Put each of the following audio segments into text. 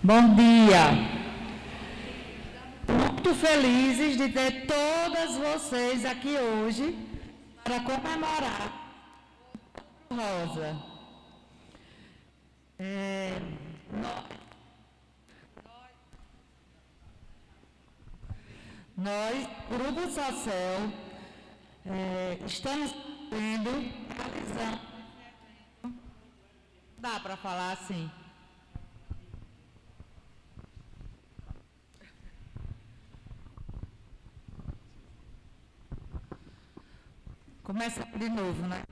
Bom dia. Muito felizes de ter todas vocês aqui hoje para comemorar o Rosa. Nós, Grupo Social, estamos realizando. Dá para falar assim? Começa de novo, né?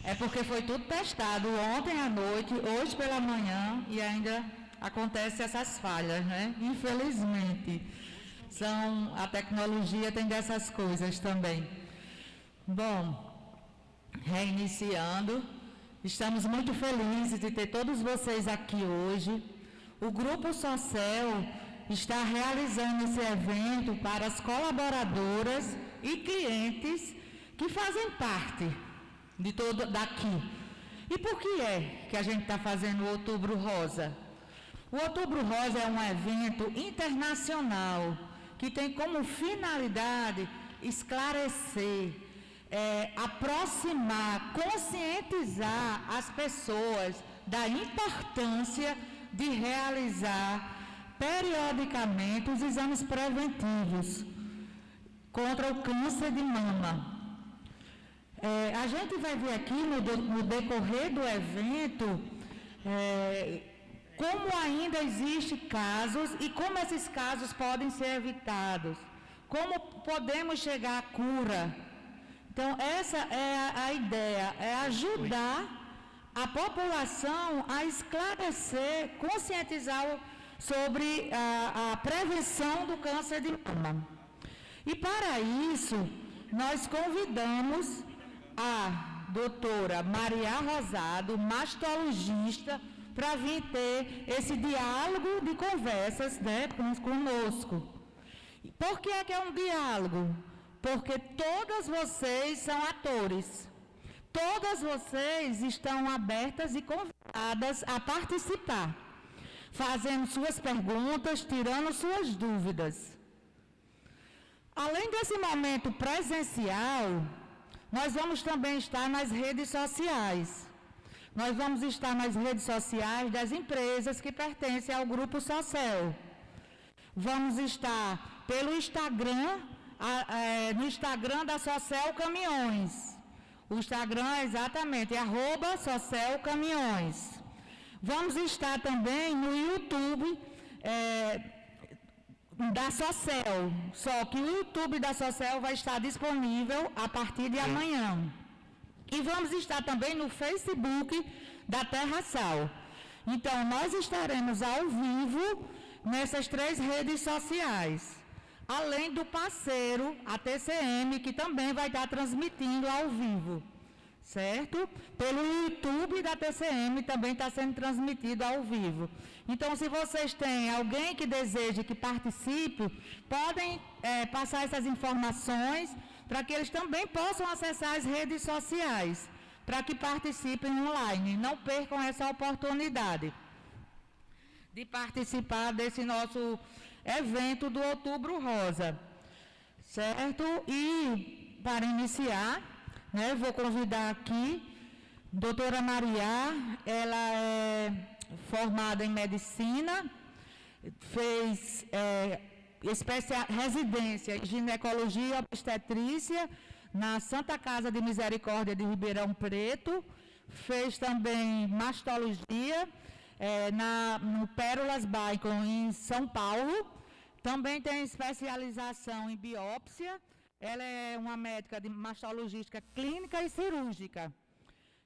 É porque foi tudo testado ontem à noite, hoje pela manhã, e ainda acontecem essas falhas, né? Infelizmente. A tecnologia tem dessas coisas também. Bom, reiniciando, estamos muito felizes de ter todos vocês aqui hoje. O Grupo Social está realizando esse evento para as colaboradoras e clientes que fazem parte de todo daqui. E por que é que a gente está fazendo o Outubro Rosa? O Outubro Rosa é um evento internacional que tem como finalidade esclarecer, aproximar, conscientizar as pessoas da importância de realizar periodicamente os exames preventivos contra o câncer de mama. A gente vai ver aqui no decorrer do evento como ainda existem casos e como esses casos podem ser evitados, como podemos chegar à cura. Então, essa é a ideia, é ajudar a população a esclarecer, conscientizar sobre a prevenção do câncer de mama. E para isso, nós convidamos a doutora Maria Rosado, mastologista, para vir ter esse diálogo de conversas, né, conosco. Por que é um diálogo? Porque todas vocês são atores. Todas vocês estão abertas e convidadas a participar, fazendo suas perguntas, tirando suas dúvidas. Além desse momento presencial, nós vamos também estar nas redes sociais. Nós vamos estar nas redes sociais das empresas que pertencem ao Grupo Social. Vamos estar pelo Instagram, no Instagram da Social Caminhões. O Instagram é exatamente @SocialCaminhões. Vamos estar também no YouTube da Social, só que o YouTube da Social vai estar disponível a partir de amanhã. E vamos estar também no Facebook da Terra Sal. Então, nós estaremos ao vivo nessas 3 redes sociais, além do parceiro, a TCM, que também vai estar transmitindo ao vivo, certo? Pelo YouTube da TCM também está sendo transmitido ao vivo. Então, se vocês têm alguém que deseje que participe, podem passar essas informações para que eles também possam acessar as redes sociais, para que participem online. Não percam essa oportunidade de participar desse nosso evento do Outubro Rosa, certo? E, para iniciar, vou convidar aqui a doutora Maria. Ela é formada em medicina, fez residência em ginecologia e obstetrícia na Santa Casa de Misericórdia de Ribeirão Preto, fez também mastologia no Pérolas Bacon em São Paulo, também tem especialização em biópsia. Ela é uma médica de mastologística clínica e cirúrgica.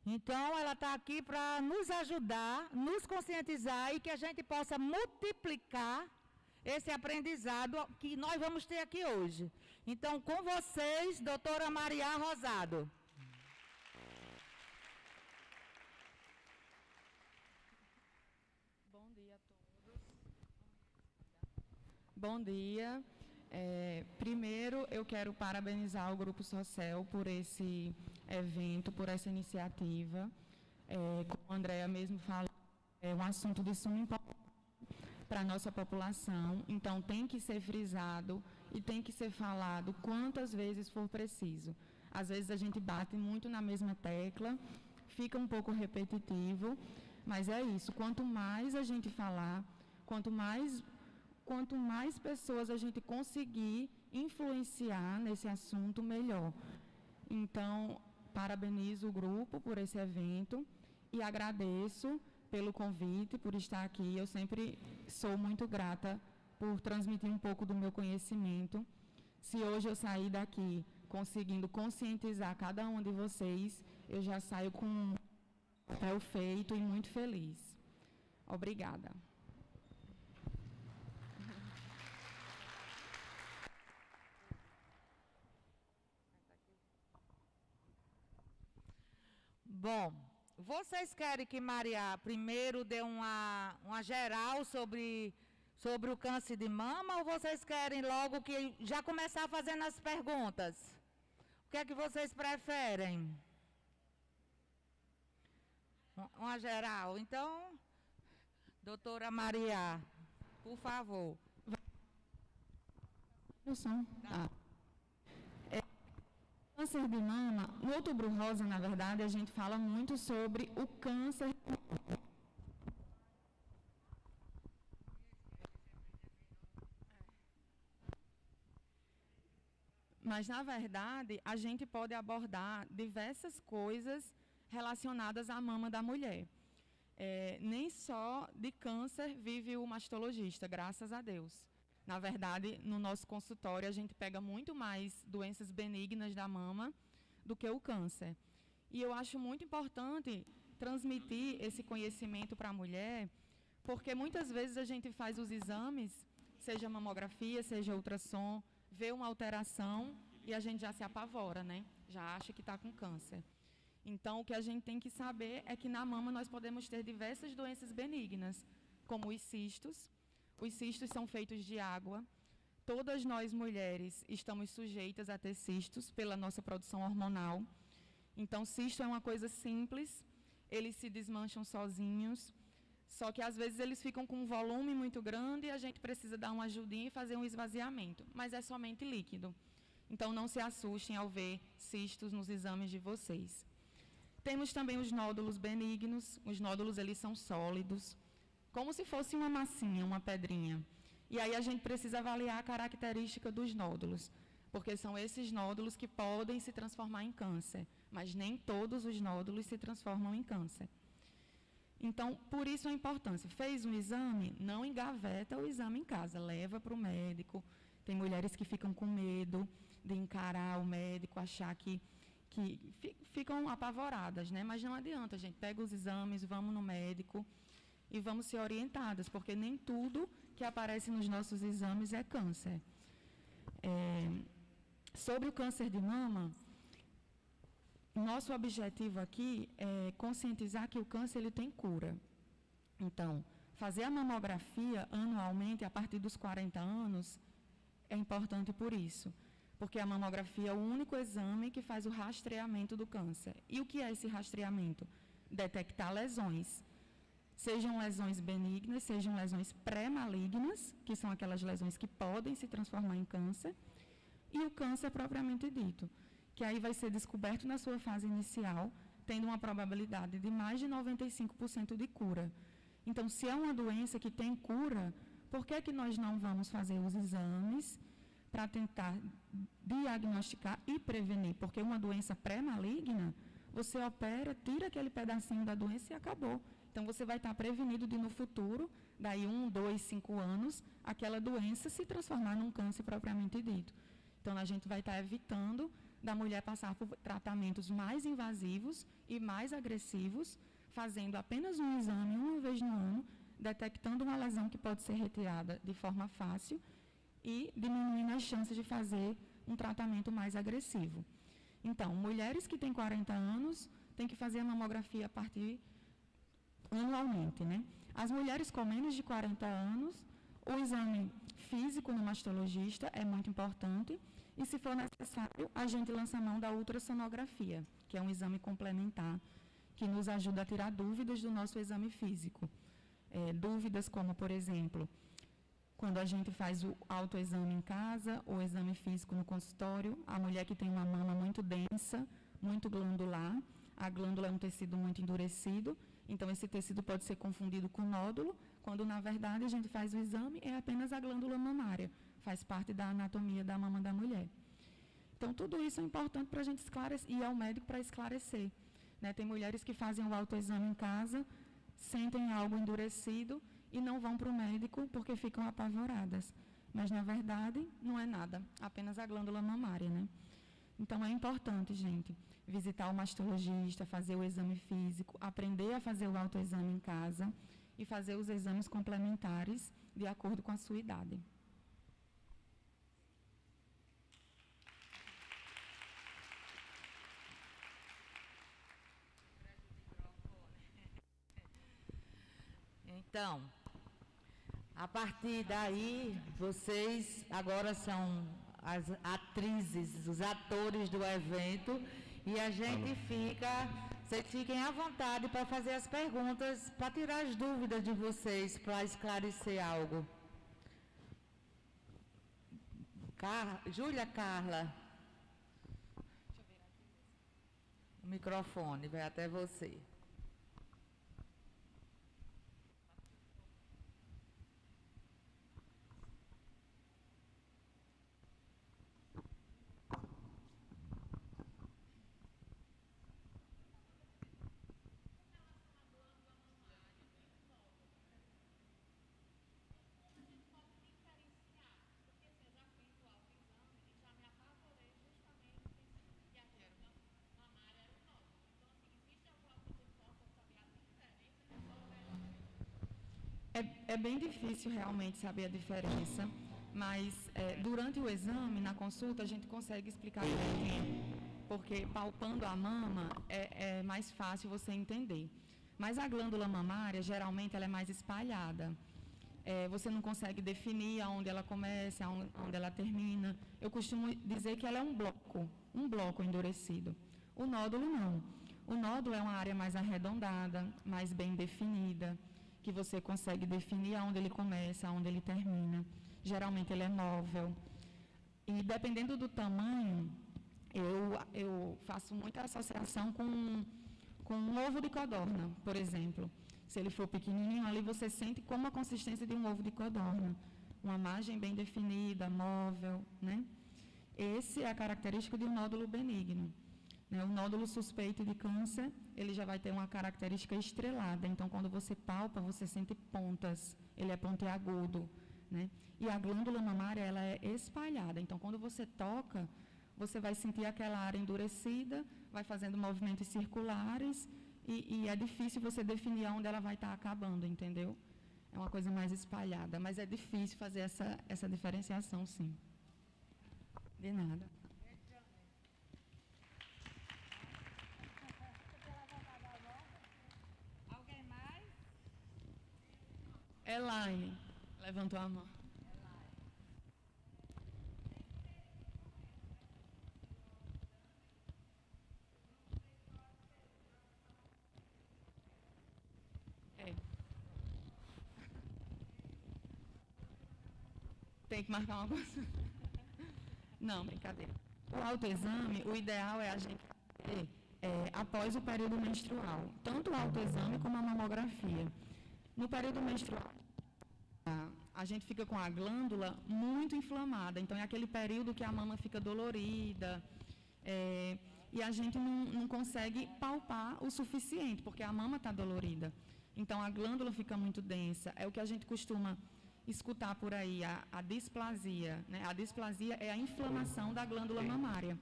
Então, ela está aqui para nos ajudar, nos conscientizar e que a gente possa multiplicar esse aprendizado que nós vamos ter aqui hoje. Então, com vocês, doutora Maria Rosado. Bom dia a todos. Bom dia. Primeiro, eu quero parabenizar o Grupo Social por esse evento, por essa iniciativa. Como a Andréa mesmo falou, é um assunto de suma importância para a nossa população, então tem que ser frisado e tem que ser falado quantas vezes for preciso. Às vezes a gente bate muito na mesma tecla, fica um pouco repetitivo, mas é isso, quanto mais a gente falar, quanto mais pessoas a gente conseguir influenciar nesse assunto, melhor. Então, parabenizo o grupo por esse evento e agradeço pelo convite, por estar aqui. Eu sempre sou muito grata por transmitir um pouco do meu conhecimento. Se hoje eu sair daqui conseguindo conscientizar cada um de vocês, eu já saio com um papel feito e muito feliz. Obrigada. Bom, vocês querem que Maria primeiro dê uma geral sobre o câncer de mama ou vocês querem logo que já começar fazendo as perguntas? O que é que vocês preferem? Uma geral. Então, doutora Maria, por favor. Câncer de mama, no Outubro Rosa, na verdade, a gente fala muito sobre o câncer. Mas, na verdade, a gente pode abordar diversas coisas relacionadas à mama da mulher. Nem só de câncer vive o mastologista, graças a Deus. Na verdade, no nosso consultório, a gente pega muito mais doenças benignas da mama do que o câncer. E eu acho muito importante transmitir esse conhecimento para a mulher, porque muitas vezes a gente faz os exames, seja mamografia, seja ultrassom, vê uma alteração e a gente já se apavora, né? Já acha que está com câncer. Então, o que a gente tem que saber é que na mama nós podemos ter diversas doenças benignas, como os cistos. Os cistos são feitos de água. Todas nós, mulheres, estamos sujeitas a ter cistos pela nossa produção hormonal. Então, cisto é uma coisa simples, eles se desmancham sozinhos, só que às vezes eles ficam com um volume muito grande e a gente precisa dar uma ajudinha e fazer um esvaziamento, mas é somente líquido. Então, não se assustem ao ver cistos nos exames de vocês. Temos também os nódulos benignos. Os nódulos, eles são sólidos, como se fosse uma massinha, uma pedrinha. E aí a gente precisa avaliar a característica dos nódulos, porque são esses nódulos que podem se transformar em câncer, mas nem todos os nódulos se transformam em câncer. Então, por isso a importância. Fez um exame, não engaveta o exame em casa, leva para o médico. Tem mulheres que ficam com medo de encarar o médico, achar que ficam apavoradas, né? Mas não adianta, a gente pega os exames, vamos no médico e vamos ser orientadas, porque nem tudo que aparece nos nossos exames é câncer. Sobre o câncer de mama, nosso objetivo aqui é conscientizar que o câncer ele tem cura. Então, fazer a mamografia anualmente a partir dos 40 anos é importante por isso, porque a mamografia é o único exame que faz o rastreamento do câncer. E o que é esse rastreamento? Detectar lesões. Sejam lesões benignas, sejam lesões pré-malignas, que são aquelas lesões que podem se transformar em câncer, e o câncer propriamente dito, que aí vai ser descoberto na sua fase inicial, tendo uma probabilidade de mais de 95% de cura. Então, se é uma doença que tem cura, por que nós não vamos fazer os exames para tentar diagnosticar e prevenir? Porque uma doença pré-maligna, você opera, tira aquele pedacinho da doença e acabou. Então, você vai estar prevenido de, no futuro, daí 1, 2, 5 anos, aquela doença se transformar num câncer propriamente dito. Então, a gente vai estar evitando da mulher passar por tratamentos mais invasivos e mais agressivos, fazendo apenas um exame uma vez no ano, detectando uma lesão que pode ser retirada de forma fácil e diminuindo as chances de fazer um tratamento mais agressivo. Então, mulheres que têm 40 anos têm que fazer a mamografia a partir anualmente, né? As mulheres com menos de 40 anos, o exame físico no mastologista é muito importante e, se for necessário, a gente lança a mão da ultrassonografia, que é um exame complementar que nos ajuda a tirar dúvidas do nosso exame físico. dúvidas como, por exemplo, quando a gente faz o autoexame em casa, o exame físico no consultório, a mulher que tem uma mama muito densa, muito glandular, a glândula é um tecido muito endurecido, então esse tecido pode ser confundido com nódulo, quando na verdade a gente faz o exame, é apenas a glândula mamária, faz parte da anatomia da mama da mulher. Então tudo isso é importante para a gente esclarecer, e ao médico para esclarecer. Né? Tem mulheres que fazem o autoexame em casa, sentem algo endurecido e não vão para o médico porque ficam apavoradas. Mas, na verdade, não é nada, apenas a glândula mamária, né? Então, é importante, gente, visitar o mastologista, fazer o exame físico, aprender a fazer o autoexame em casa e fazer os exames complementares de acordo com a sua idade. Então, a partir daí, vocês agora são as atrizes, os atores do evento, e a gente vocês fiquem à vontade para fazer as perguntas, para tirar as dúvidas de vocês, para esclarecer algo. Júlia Carla. O microfone vai até você. É bem difícil realmente saber a diferença, mas durante o exame, na consulta, a gente consegue explicar direitinho, porque palpando a mama é mais fácil você entender. Mas a glândula mamária, geralmente, ela é mais espalhada. Você não consegue definir aonde ela começa, aonde ela termina. Eu costumo dizer que ela é um bloco endurecido. O nódulo não. O nódulo é uma área mais arredondada, mais bem definida, que você consegue definir aonde ele começa, aonde ele termina. Geralmente ele é móvel. E dependendo do tamanho, eu faço muita associação com um ovo de codorna, por exemplo. Se ele for pequenininho, ali você sente como a consistência de um ovo de codorna. Uma margem bem definida, móvel, né? Esse é a característica de um nódulo benigno. O nódulo suspeito de câncer, ele já vai ter uma característica estrelada. Então, quando você palpa, você sente pontas. Ele é pontiagudo, né? E a glândula mamária, ela é espalhada. Então, quando você toca, você vai sentir aquela área endurecida, vai fazendo movimentos circulares e é difícil você definir onde ela vai estar acabando, entendeu? É uma coisa mais espalhada, mas é difícil fazer essa diferenciação, sim. De nada. Elaine, levantou a mão. Tem que marcar uma coisa. Não, brincadeira. O autoexame, o ideal é a gente fazer após o período menstrual. Tanto o autoexame como a mamografia. No período menstrual, a gente fica com a glândula muito inflamada. Então, é aquele período que a mama fica dolorida e a gente não consegue palpar o suficiente, porque a mama está dolorida. Então, a glândula fica muito densa. É o que a gente costuma escutar por aí, a displasia. Né? A displasia é a inflamação da glândula mamária,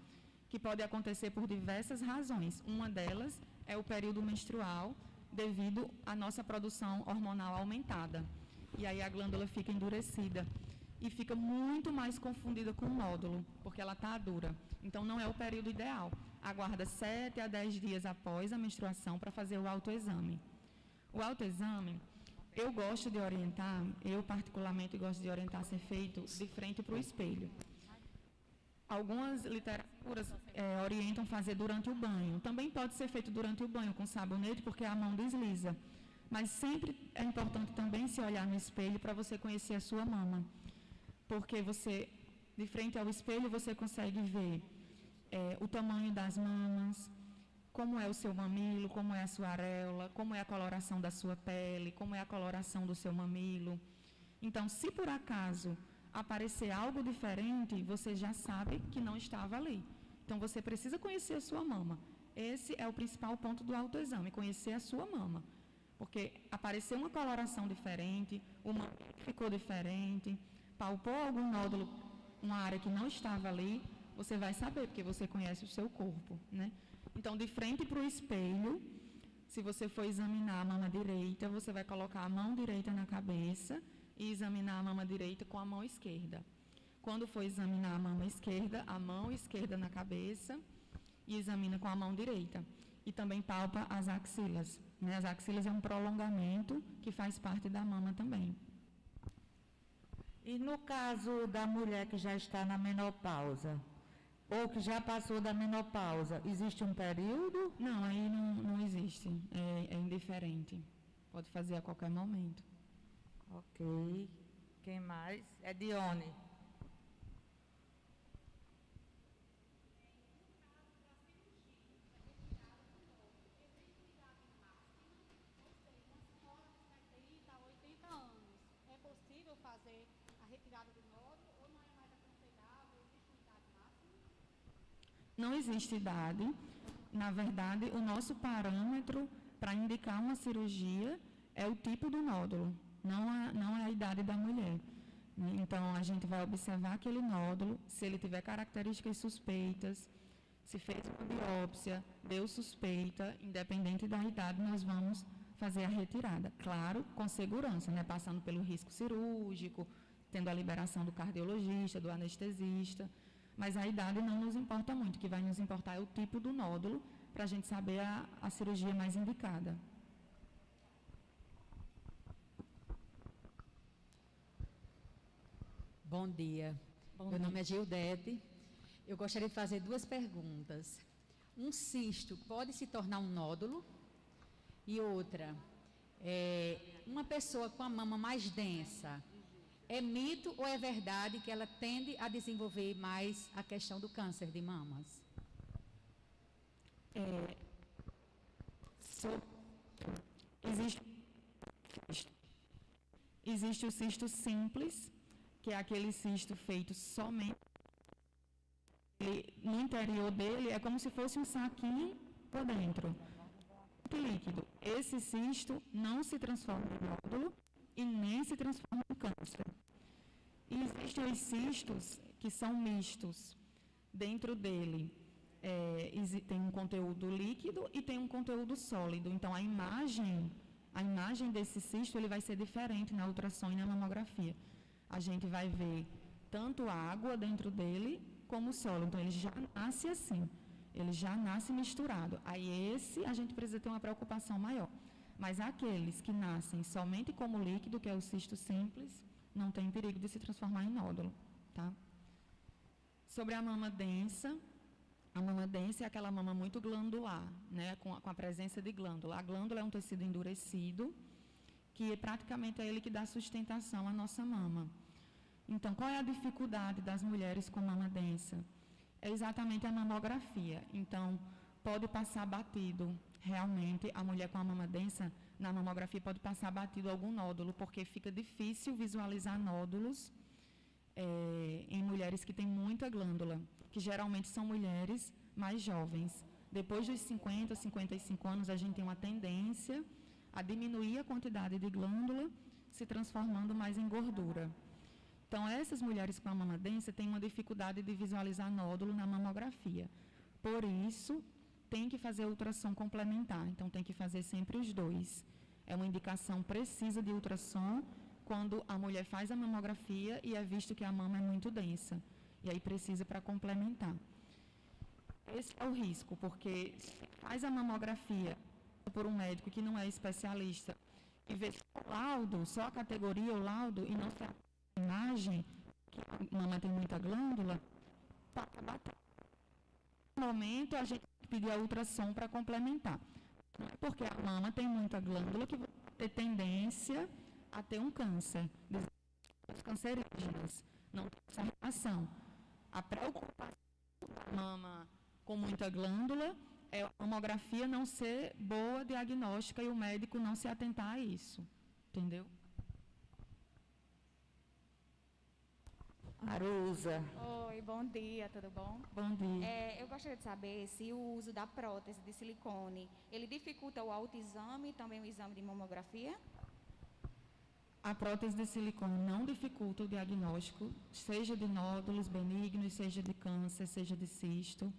que pode acontecer por diversas razões. Uma delas é o período menstrual, devido à nossa produção hormonal aumentada. E aí a glândula fica endurecida e fica muito mais confundida com o nódulo, porque ela está dura. Então, não é o período ideal. Aguarda 7 a 10 dias após a menstruação para fazer o autoexame. O autoexame, eu gosto de orientar, eu particularmente gosto de orientar a ser feito de frente para o espelho. Algumas literaturas orientam fazer durante o banho. Também pode ser feito durante o banho com sabonete, porque a mão desliza. Mas sempre é importante também se olhar no espelho para você conhecer a sua mama. Porque você, de frente ao espelho, você consegue ver o tamanho das mamas, como é o seu mamilo, como é a sua areola, como é a coloração da sua pele, como é a coloração do seu mamilo. Então, se por acaso aparecer algo diferente, você já sabe que não estava ali. Então, você precisa conhecer a sua mama. Esse é o principal ponto do autoexame, conhecer a sua mama. Porque apareceu uma coloração diferente, o mamilo ficou diferente, palpou algum nódulo, uma área que não estava ali, você vai saber, porque você conhece o seu corpo, né? Então, de frente para o espelho, se você for examinar a mama direita, você vai colocar a mão direita na cabeça e examinar a mama direita com a mão esquerda. Quando for examinar a mama esquerda, a mão esquerda na cabeça e examina com a mão direita. E também palpa as axilas, né? As axilas é um prolongamento que faz parte da mama também. E no caso da mulher que já está na menopausa, ou que já passou da menopausa, existe um período? Não, aí não existe, é indiferente, pode fazer a qualquer momento. Ok, quem mais? É Dione. Não existe idade. Na verdade, o nosso parâmetro para indicar uma cirurgia é o tipo do nódulo, não é a idade da mulher, né? Então, a gente vai observar aquele nódulo, se ele tiver características suspeitas, se fez uma biópsia, deu suspeita, independente da idade, nós vamos fazer a retirada. Claro, com segurança, né? Passando pelo risco cirúrgico, tendo a liberação do cardiologista, do anestesista. Mas a idade não nos importa muito, o que vai nos importar é o tipo do nódulo, para a gente saber a cirurgia mais indicada. Bom dia. Meu nome é Gildete. Eu gostaria de fazer 2 perguntas. Um cisto pode se tornar um nódulo? E outra, uma pessoa com a mama mais densa, é mito ou é verdade que ela tende a desenvolver mais a questão do câncer de mamas? Existe o cisto simples, que é aquele cisto feito somente no interior dele, é como se fosse um saquinho por dentro, líquido. Esse cisto não se transforma em nódulo e nem se transforma em câncer. E existem os cistos que são mistos. Dentro dele tem um conteúdo líquido e tem um conteúdo sólido. Então, a imagem desse cisto ele vai ser diferente na ultrassom e na mamografia. A gente vai ver tanto água dentro dele como sólido. Então, ele já nasce assim. Ele já nasce misturado. Aí, a gente precisa ter uma preocupação maior. Mas aqueles que nascem somente como líquido, que é o cisto simples, não tem perigo de se transformar em nódulo, tá? Sobre a mama densa é aquela mama muito glandular, né? Com a presença de glândula. A glândula é um tecido endurecido, que praticamente é ele que dá sustentação à nossa mama. Então, qual é a dificuldade das mulheres com mama densa? É exatamente a mamografia. Então, pode passar batido. Realmente, a mulher com a mama densa, na mamografia, pode passar batido algum nódulo, porque fica difícil visualizar nódulos em mulheres que têm muita glândula, que geralmente são mulheres mais jovens. Depois dos 50, 55 anos, a gente tem uma tendência a diminuir a quantidade de glândula, se transformando mais em gordura. Então, essas mulheres com a mama densa têm uma dificuldade de visualizar nódulo na mamografia. Por isso, tem que fazer ultrassom complementar. Então, tem que fazer sempre os 2. É uma indicação precisa de ultrassom quando a mulher faz a mamografia e é visto que a mama é muito densa. E aí precisa para complementar. Esse é o risco, porque se faz a mamografia por um médico que não é especialista e vê só o laudo, só a categoria, o laudo, e não sabe a imagem, que a mama tem muita glândula, para acabar. No momento, a gente tem que pedir a ultrassom para complementar. Não é porque a mama tem muita glândula que ter tendência a ter um câncer, os cancerígenos, não tem essa relação. A preocupação da mama com muita glândula é a mamografia não ser boa diagnóstica e o médico não se atentar a isso, entendeu? Arusa. Oi, bom dia, tudo bom? Bom dia. Eu gostaria de saber se o uso da prótese de silicone, ele dificulta o autoexame e também o exame de mamografia? A prótese de silicone não dificulta o diagnóstico, seja de nódulos benignos, seja de câncer, seja de cisto.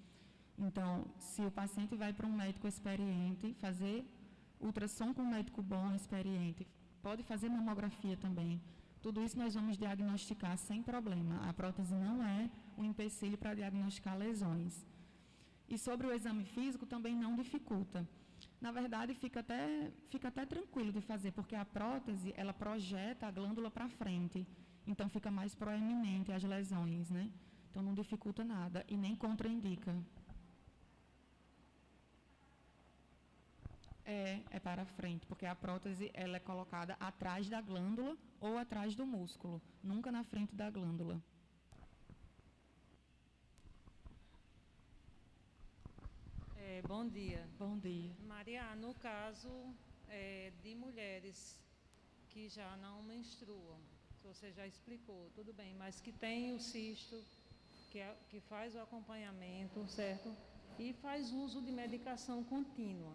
Então, se o paciente vai para um médico experiente, fazer ultrassom com um médico bom, experiente, pode fazer mamografia também. Tudo isso nós vamos diagnosticar sem problema. A prótese não é um empecilho para diagnosticar lesões. E sobre o exame físico também não dificulta. Na verdade, fica até tranquilo de fazer, porque a prótese, ela projeta a glândula para frente. Então, fica mais proeminente as lesões, né? Então, não dificulta nada e nem contraindica. É para frente, porque a prótese ela é colocada atrás da glândula ou atrás do músculo, nunca na frente da glândula. Bom dia. Bom dia. Maria, no caso de mulheres que já não menstruam, você já explicou, tudo bem, mas que tem o cisto, que faz o acompanhamento, certo? E faz uso de medicação contínua.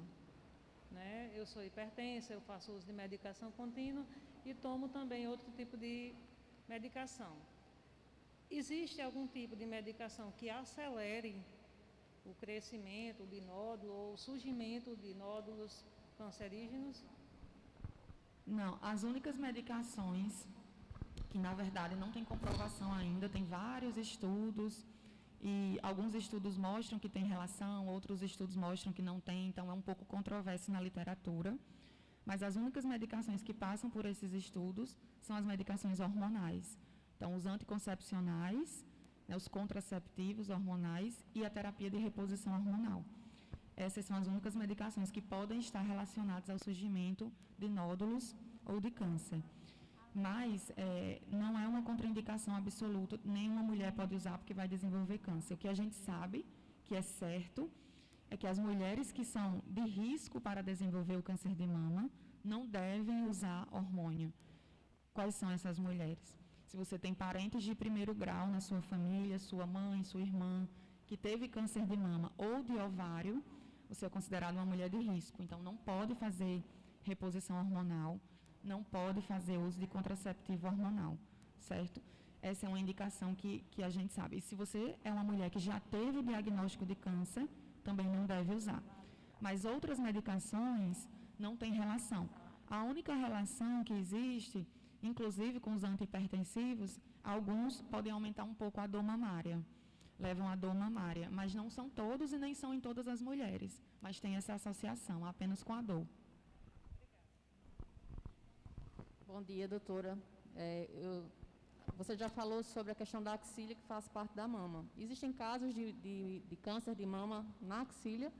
Né? Eu sou hipertensa, eu faço uso de medicação contínua e tomo também outro tipo de medicação. Existe algum tipo de medicação que acelere o crescimento de nódulo ou o surgimento de nódulos cancerígenos? Não, as únicas medicações que na verdade não tem comprovação ainda, tem vários estudos, e alguns estudos mostram que tem relação, outros estudos mostram que não tem, então é um pouco controverso na literatura. Mas as únicas medicações que passam por esses estudos são as medicações hormonais. Então, os anticoncepcionais, né, os contraceptivos hormonais e a terapia de reposição hormonal. Essas são as únicas medicações que podem estar relacionadas ao surgimento de nódulos ou de câncer. Mas não é uma contraindicação absoluta, nenhuma mulher pode usar porque vai desenvolver câncer. O que a gente sabe, que é certo, é que as mulheres que são de risco para desenvolver o câncer de mama não devem usar hormônio. Quais são essas mulheres? Se você tem parentes de primeiro grau na sua família, sua mãe, sua irmã, que teve câncer de mama ou de ovário, você é considerada uma mulher de risco. Então, não pode fazer reposição hormonal, não pode fazer uso de contraceptivo hormonal, certo? Essa é uma indicação que a gente sabe. E se você é uma mulher que já teve o diagnóstico de câncer, também não deve usar. Mas outras medicações não têm relação. A única relação que existe, inclusive com os antihipertensivos, alguns podem aumentar um pouco a dor mamária, levam a dor mamária, mas não são todos e nem são em todas as mulheres, mas tem essa associação apenas com a dor. Bom dia, doutora. Você já falou sobre a questão da axila, que faz parte da mama. Existem casos de câncer de mama na axila?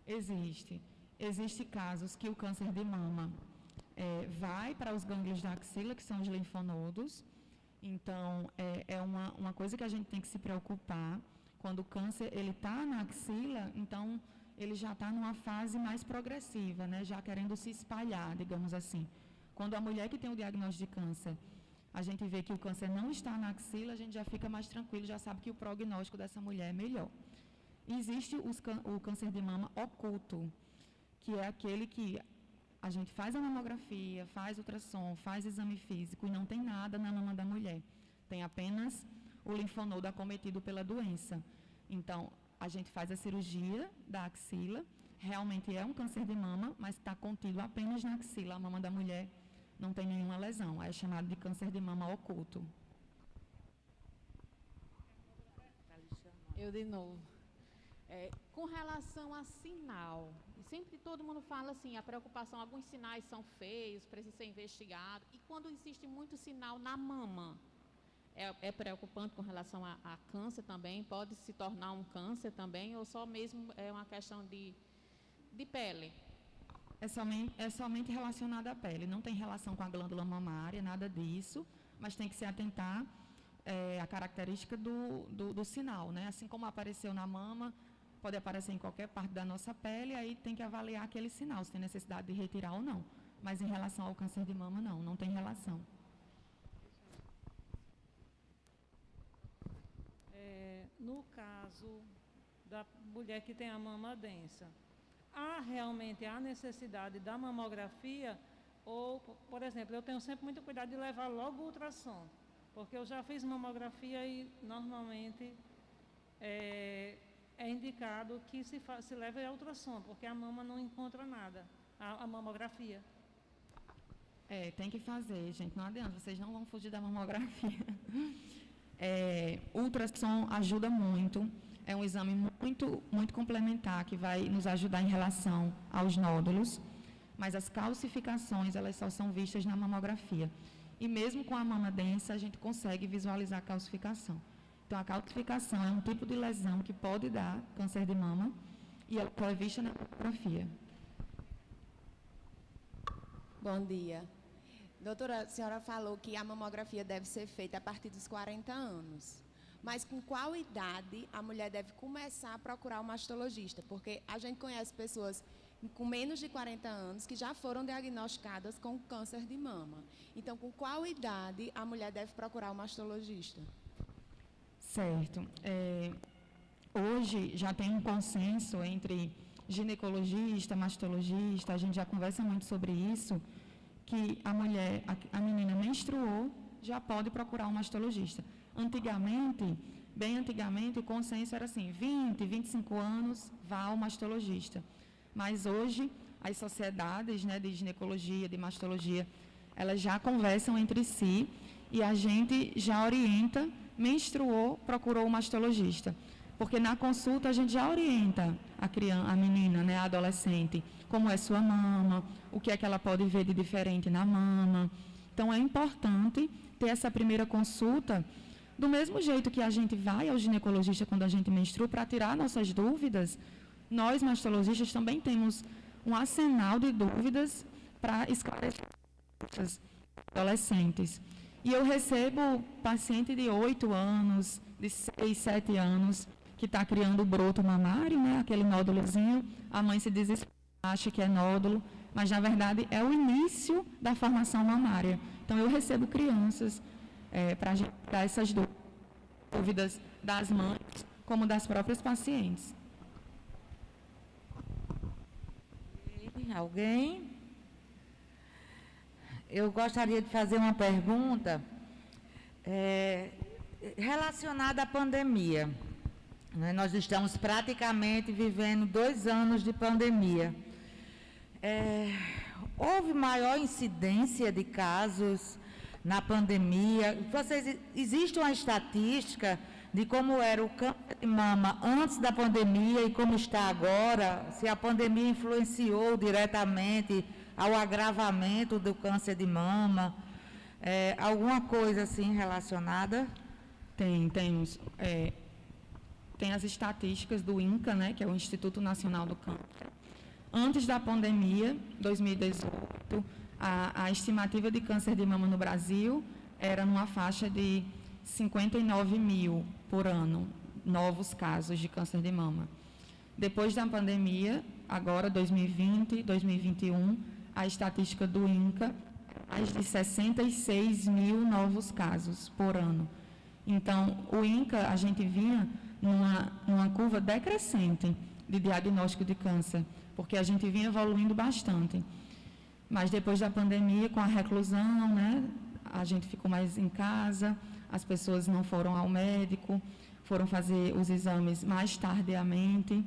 Existem casos que o câncer de mama vai para os gânglios da axila, que são os linfonodos. Então, é uma coisa que a gente tem que se preocupar. Quando o câncer está na axila, então ele já está numa fase mais progressiva, né? Já querendo se espalhar, digamos assim. Quando a mulher que tem o diagnóstico de câncer, a gente vê que o câncer não está na axila, a gente já fica mais tranquilo, já sabe que o prognóstico dessa mulher é melhor. Existe o câncer de mama oculto, que é aquele que a gente faz a mamografia, faz ultrassom, faz exame físico e não tem nada na mama da mulher. Tem apenas o linfonodo acometido pela doença. Então, a gente faz a cirurgia da axila, realmente é um câncer de mama, mas está contido apenas na axila. A mama da mulher não tem nenhuma lesão. É chamado de câncer de mama oculto. Eu de novo. Com relação a sinal, sempre todo mundo fala assim, a preocupação, alguns sinais são feios, precisa ser investigado. E quando existe muito sinal na mama, é preocupante com relação a câncer também? Pode se tornar um câncer também? Ou só mesmo é uma questão de pele? É somente relacionado à pele, não tem relação com a glândula mamária, nada disso, mas tem que se atentar à característica do sinal, né? Assim como apareceu na mama, pode aparecer em qualquer parte da nossa pele, aí tem que avaliar aquele sinal, se tem necessidade de retirar ou não. Mas em relação ao câncer de mama, não tem relação. No caso da mulher que tem a mama densa, há realmente a necessidade da mamografia? Ou, por exemplo, eu tenho sempre muito cuidado de levar logo o ultrassom, porque eu já fiz mamografia e normalmente é indicado que se leve a ultrassom, porque a mama não encontra nada, a mamografia. Tem que fazer, gente, não adianta, vocês não vão fugir da mamografia. Ultrassom ajuda muito, é um exame muito complementar, que vai nos ajudar em relação aos nódulos, mas as calcificações, elas só são vistas na mamografia. E mesmo com a mama densa, a gente consegue visualizar a calcificação. Então, a calcificação é um tipo de lesão que pode dar câncer de mama, e ela é vista na mamografia. Bom dia. Doutora, a senhora falou que a mamografia deve ser feita a partir dos 40 anos. Mas com qual idade a mulher deve começar a procurar o mastologista? Porque a gente conhece pessoas com menos de 40 anos que já foram diagnosticadas com câncer de mama. Então, com qual idade a mulher deve procurar o mastologista? Certo. Hoje já tem um consenso entre ginecologista, mastologista, a gente já conversa muito sobre isso, que a mulher, a menina menstruou, já pode procurar um mastologista. Bem antigamente, o consenso era assim, 20, 25 anos, vá ao mastologista. Mas hoje, as sociedades, né, de ginecologia, de mastologia, elas já conversam entre si e a gente já orienta, menstruou, procurou o mastologista. Porque na consulta a gente já orienta a menina, né, a adolescente, como é sua mama, o que é que ela pode ver de diferente na mama. Então, é importante ter essa primeira consulta, do mesmo jeito que a gente vai ao ginecologista quando a gente menstrua, para tirar nossas dúvidas. Nós, mastologistas, também temos um arsenal de dúvidas para esclarecer as adolescentes. E eu recebo paciente de 8 anos, de 6, 7 anos, que está criando o broto mamário, né, aquele nódulozinho, a mãe se desespera, acha que é nódulo, mas, na verdade, é o início da formação mamária. Então, eu recebo crianças para dar essas dúvidas das mães, como das próprias pacientes. Alguém? Eu gostaria de fazer uma pergunta relacionada à pandemia. Nós estamos praticamente vivendo 2 anos de pandemia. Houve maior incidência de casos na pandemia? Existe uma estatística de como era o câncer de mama antes da pandemia e como está agora? Se a pandemia influenciou diretamente ao agravamento do câncer de mama? Alguma coisa assim relacionada? Temos. Tem as estatísticas do INCA, né, que é o Instituto Nacional do Câncer. Antes da pandemia, 2018, a estimativa de câncer de mama no Brasil era numa faixa de 59 mil por ano, novos casos de câncer de mama. Depois da pandemia, agora 2020, 2021, a estatística do INCA é mais de 66 mil novos casos por ano. Então, o INCA, a gente vinha numa curva decrescente de diagnóstico de câncer, porque a gente vinha evoluindo bastante. Mas depois da pandemia, com a reclusão, né, a gente ficou mais em casa, as pessoas não foram ao médico, foram fazer os exames mais tardiamente.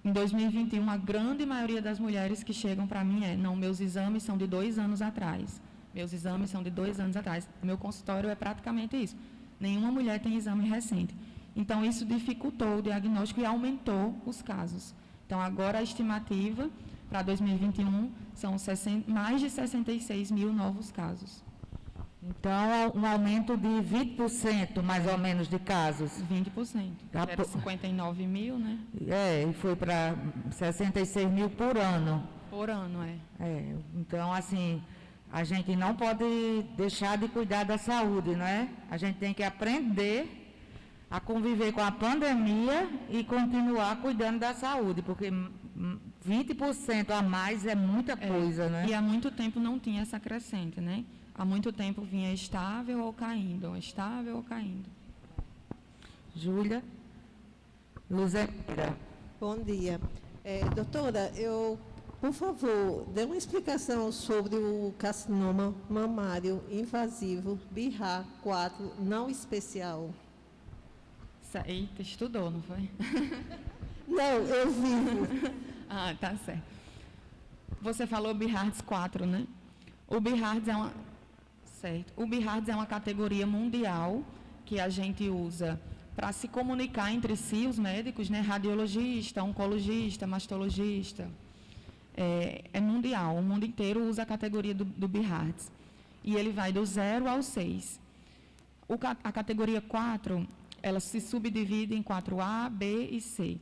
Em 2021, a grande maioria das mulheres que chegam para mim meus exames são de 2 anos atrás. Meus exames são de 2 anos atrás. Meu consultório é praticamente isso. Nenhuma mulher tem exame recente. Então, isso dificultou o diagnóstico e aumentou os casos. Então, agora a estimativa para 2021 são mais de 66 mil novos casos. Então, um aumento de 20%, mais ou menos, de casos. 20%. Era 59 mil, né? E foi para 66 mil por ano. Por ano, Então, assim, a gente não pode deixar de cuidar da saúde, não é? A gente tem que aprender a conviver com a pandemia e continuar cuidando da saúde, porque 20% a mais é muita coisa, né? E há muito tempo não tinha essa crescente, né? Há muito tempo vinha estável ou caindo, estável ou caindo. Júlia Luzemira. Bom dia. Doutora, por favor, dê uma explicação sobre o carcinoma mamário invasivo BRCA4 não especial. Eita, estudou, não foi? Não, eu vivo. Ah, tá certo. Você falou BRCA4, né? O BRCA é uma categoria mundial que a gente usa para se comunicar entre si, os médicos, né? Radiologista, oncologista, mastologista. É mundial, o mundo inteiro usa a categoria do BRCA. E ele vai do 0 ao 6. A categoria 4, ela se subdivide em 4A, B e C.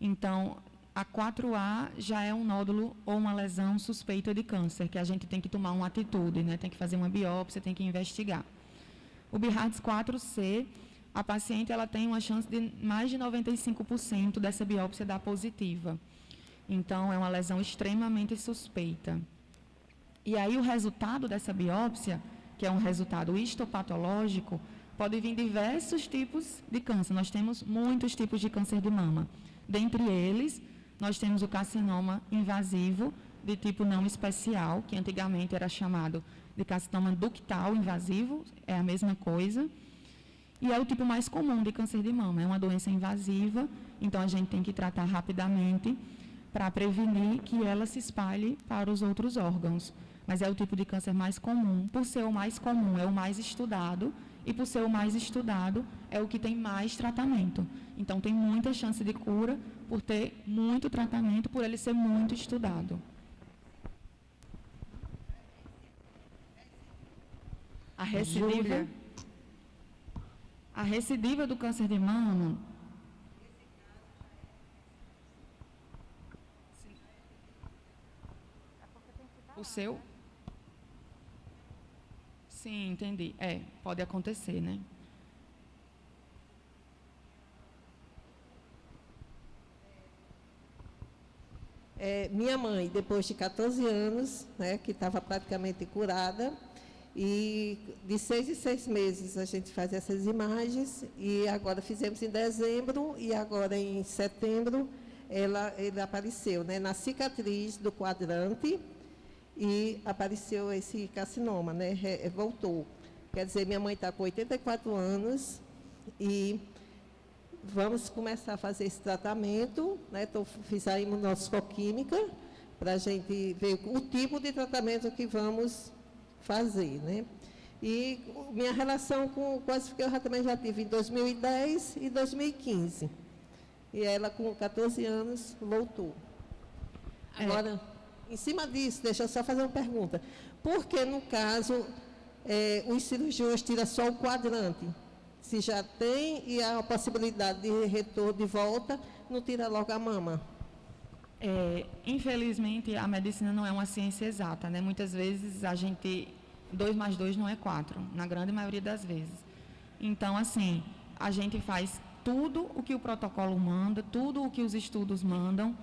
Então, a 4A já é um nódulo ou uma lesão suspeita de câncer, que a gente tem que tomar uma atitude, né? Tem que fazer uma biópsia, tem que investigar. O BRCA4C, a paciente ela tem uma chance de mais de 95% dessa biópsia dar positiva. Então, é uma lesão extremamente suspeita. E aí, o resultado dessa biópsia, que é um resultado histopatológico, pode vir diversos tipos de câncer. Nós temos muitos tipos de câncer de mama. Dentre eles, nós temos o carcinoma invasivo de tipo não especial, que antigamente era chamado de carcinoma ductal invasivo, é a mesma coisa. E é o tipo mais comum de câncer de mama, é uma doença invasiva, então a gente tem que tratar rapidamente para prevenir que ela se espalhe para os outros órgãos. Mas é o tipo de câncer mais comum. Por ser o mais comum, é o mais estudado, e por ser o mais estudado, é o que tem mais tratamento. Então, tem muita chance de cura por ter muito tratamento, por ele ser muito estudado. A recidiva do câncer de mama... O seu? Sim, entendi. Pode acontecer, né? Minha mãe, depois de 14 anos, né, que estava praticamente curada, e de 6 em 6 meses a gente faz essas imagens, e agora fizemos em dezembro, e agora em setembro ele apareceu, né, na cicatriz do quadrante, e apareceu esse carcinoma, né, voltou. Quer dizer, minha mãe está com 84 anos e vamos começar a fazer esse tratamento, né, fiz a imunoscoquímica para a gente ver o tipo de tratamento que vamos fazer, né. E minha relação com o que eu também já tive em 2010 e 2015. E ela, com 14 anos, voltou. Agora... Em cima disso, deixa eu só fazer uma pergunta. Por que, no caso, os cirurgiões tiram só o quadrante? Se já tem e há a possibilidade de retorno de volta, não tira logo a mama? Infelizmente, a medicina não é uma ciência exata, né? Muitas vezes, 2 mais 2 não é 4, na grande maioria das vezes. Então, assim, a gente faz tudo o que o protocolo manda, tudo o que os estudos mandam,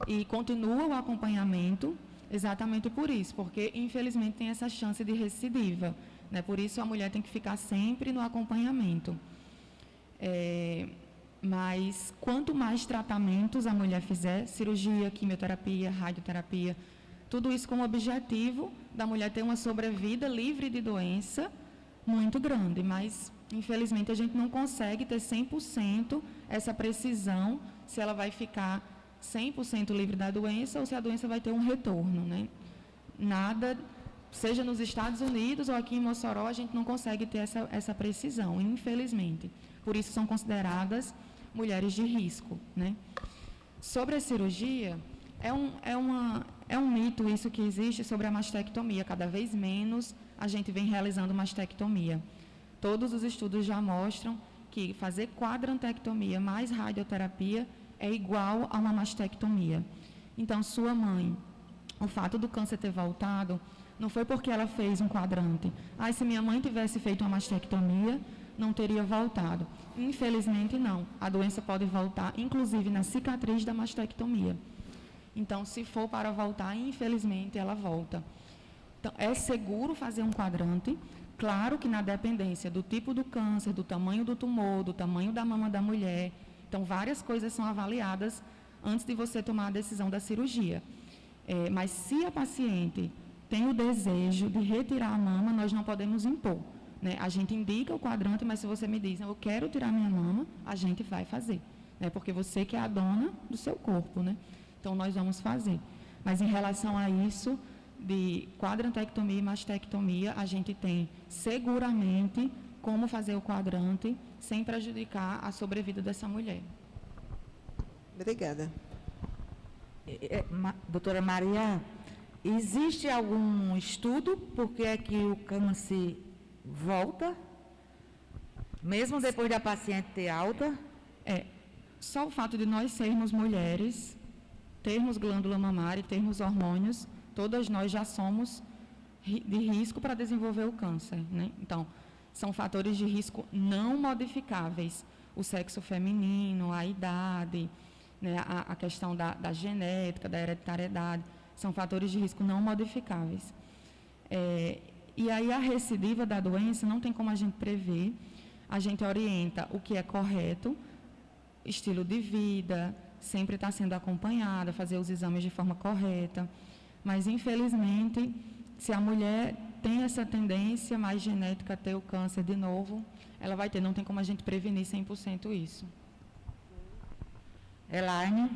e continua o acompanhamento exatamente por isso, porque infelizmente tem essa chance de recidiva, né? Por isso a mulher tem que ficar sempre no acompanhamento. Mas quanto mais tratamentos a mulher fizer, cirurgia, quimioterapia, radioterapia, tudo isso com o objetivo da mulher ter uma sobrevida livre de doença muito grande, mas infelizmente a gente não consegue ter 100% essa precisão se ela vai ficar 100% livre da doença ou se a doença vai ter um retorno, né? Nada, seja nos Estados Unidos ou aqui em Mossoró, a gente não consegue ter essa precisão, infelizmente. Por isso são consideradas mulheres de risco, né? Sobre a cirurgia, é um mito isso que existe sobre a mastectomia. Cada vez menos a gente vem realizando mastectomia. Todos os estudos já mostram que fazer quadrantectomia mais radioterapia é igual a uma mastectomia. Então, sua mãe, O fato do câncer ter voltado não foi porque ela fez um quadrante. Se minha mãe tivesse feito uma mastectomia, não teria voltado. Infelizmente, não. A doença pode voltar, inclusive na cicatriz da mastectomia. Então, se for para voltar, infelizmente, ela volta. Então, é seguro fazer um quadrante. Claro que na dependência do tipo do câncer, do tamanho do tumor, do tamanho da mama da mulher. Então, várias coisas são avaliadas antes de você tomar a decisão da cirurgia. Mas se a paciente tem o desejo de retirar a mama, nós não podemos impor. Né? A gente indica o quadrante, mas se você me diz, eu quero tirar minha mama, a gente vai fazer. Né? Porque você que é a dona do seu corpo. Né? Então, nós vamos fazer. Mas em relação a isso, de quadrantectomia e mastectomia, a gente tem seguramente como fazer o quadrante sem prejudicar a sobrevida dessa mulher. Obrigada. Doutora Maria, existe algum estudo por que é que o câncer volta, mesmo depois da paciente ter alta? Só o fato de nós sermos mulheres, termos glândula mamária e termos hormônios, todas nós já somos de risco para desenvolver o câncer. Né? Então, são fatores de risco não modificáveis. O sexo feminino, a idade, né, a questão da genética, da hereditariedade, são fatores de risco não modificáveis. E aí a recidiva da doença não tem como a gente prever. A gente orienta o que é correto, estilo de vida, sempre está sendo acompanhada, fazer os exames de forma correta. Mas, infelizmente, se a mulher tem essa tendência mais genética a ter o câncer de novo, ela vai ter, não tem como a gente prevenir 100% isso. Elaine?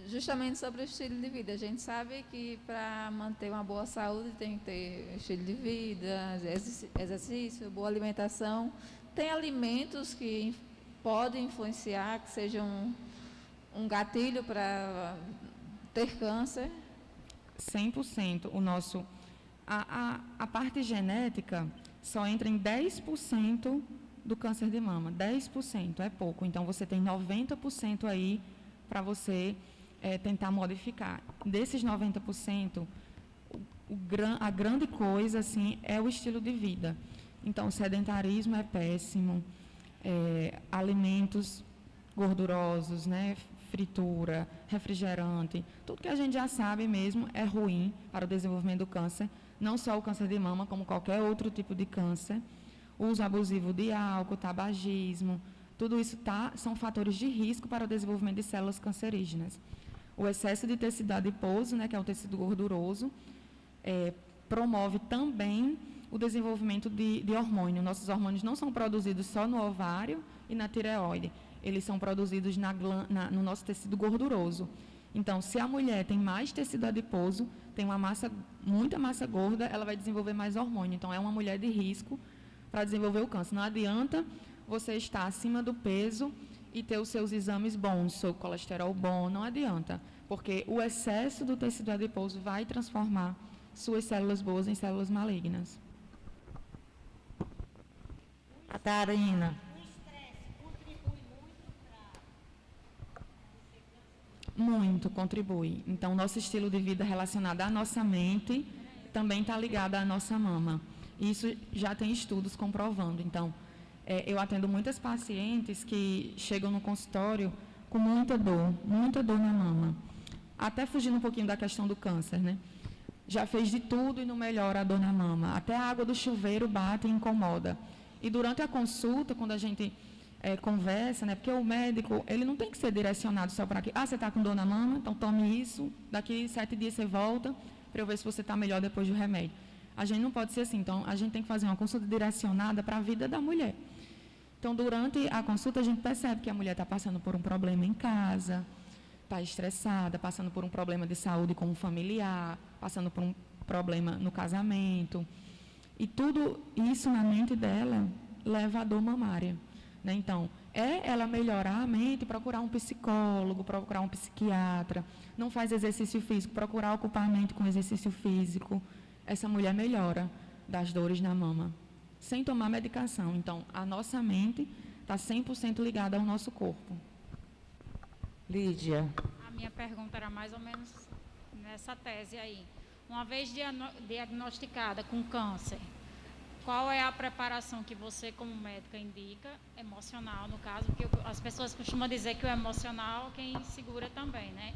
Justamente sobre o estilo de vida. A gente sabe que para manter uma boa saúde tem que ter estilo de vida, exercício, boa alimentação. Tem alimentos que podem influenciar, que sejam um gatilho para ter câncer? 100%. A parte genética só entra em 10% do câncer de mama. 10% é pouco. Então, você tem 90% aí para você tentar modificar. Desses 90%, a grande coisa assim, é o estilo de vida. Então, o sedentarismo é péssimo, alimentos gordurosos, né, fritura, refrigerante, tudo que a gente já sabe mesmo é ruim para o desenvolvimento do câncer, não só o câncer de mama, como qualquer outro tipo de câncer. Uso abusivo de álcool, tabagismo, tudo isso são fatores de risco para o desenvolvimento de células cancerígenas. O excesso de tecido adiposo, né, que é o tecido gorduroso, promove também o desenvolvimento de hormônio. Nossos hormônios não são produzidos só no ovário e na tireoide, eles são produzidos no nosso tecido gorduroso. Então, se a mulher tem mais tecido adiposo, tem muita massa gorda, ela vai desenvolver mais hormônio. Então, é uma mulher de risco para desenvolver o câncer. Não adianta você estar acima do peso e ter os seus exames bons, seu colesterol bom, não adianta, porque o excesso do tecido adiposo vai transformar suas células boas em células malignas. Catarina. Muito contribui. Então, nosso estilo de vida relacionado à nossa mente também está ligado à nossa mama. Isso já tem estudos comprovando. Então, eu atendo muitas pacientes que chegam no consultório com muita dor na mama. Até fugindo um pouquinho da questão do câncer, né? Já fez de tudo e não melhora a dor na mama. Até a água do chuveiro bate e incomoda. E durante a consulta, quando a gente conversa, né? Porque o médico, ele não tem que ser direcionado só para aqui. Você está com dor na mama? Então tome isso. Daqui 7 dias você volta para eu ver se você está melhor depois do remédio. A gente não pode ser assim. Então, a gente tem que fazer uma consulta direcionada para a vida da mulher. Então, durante a consulta, a gente percebe que a mulher está passando por um problema em casa, está estressada, passando por um problema de saúde com um familiar, passando por um problema no casamento. E tudo isso na mente dela leva à dor mamária. Né? Então, ela melhorar a mente, procurar um psicólogo, procurar um psiquiatra, não faz exercício físico, procurar ocupar a mente com exercício físico. Essa mulher melhora das dores na mama, sem tomar medicação. Então, a nossa mente está 100% ligada ao nosso corpo. Lídia. A minha pergunta era mais ou menos nessa tese aí. Uma vez diagnosticada com câncer, qual é a preparação que você, como médica, indica, emocional, no caso, porque as pessoas costumam dizer que o emocional é quem segura também, né?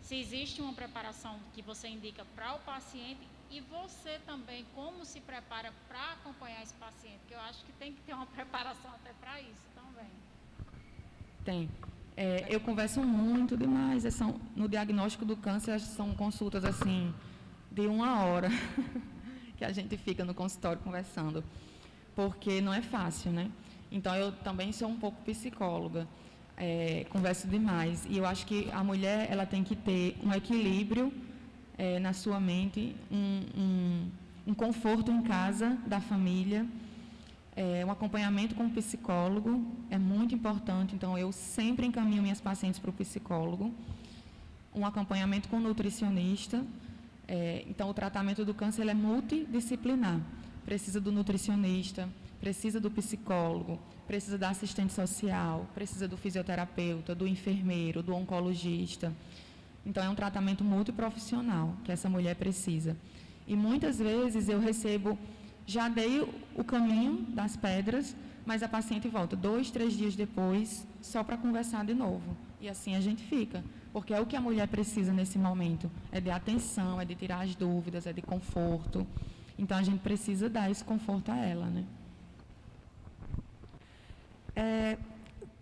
Se existe uma preparação que você indica para o paciente e você também, como se prepara para acompanhar esse paciente, que eu acho que tem que ter uma preparação até para isso também. Tem. Eu converso muito demais. No diagnóstico do câncer, são consultas assim, de 1 hora, que a gente fica no consultório conversando, porque não é fácil, né? Então, eu também sou um pouco psicóloga, converso demais. E eu acho que a mulher, ela tem que ter um equilíbrio na sua mente, um conforto em casa, da família, um acompanhamento com o psicólogo é muito importante. Então, eu sempre encaminho minhas pacientes para o psicólogo, um acompanhamento com o nutricionista. Então, o tratamento do câncer ele é multidisciplinar. Precisa do nutricionista, precisa do psicólogo, precisa da assistente social, precisa do fisioterapeuta, do enfermeiro, do oncologista. Então, é um tratamento multiprofissional que essa mulher precisa. E muitas vezes eu recebo, já dei o caminho das pedras, mas a paciente volta 2, 3 dias depois, só para conversar de novo. E assim a gente fica, porque é o que a mulher precisa nesse momento, é de atenção, é de tirar as dúvidas, é de conforto. Então, a gente precisa dar esse conforto a ela, né?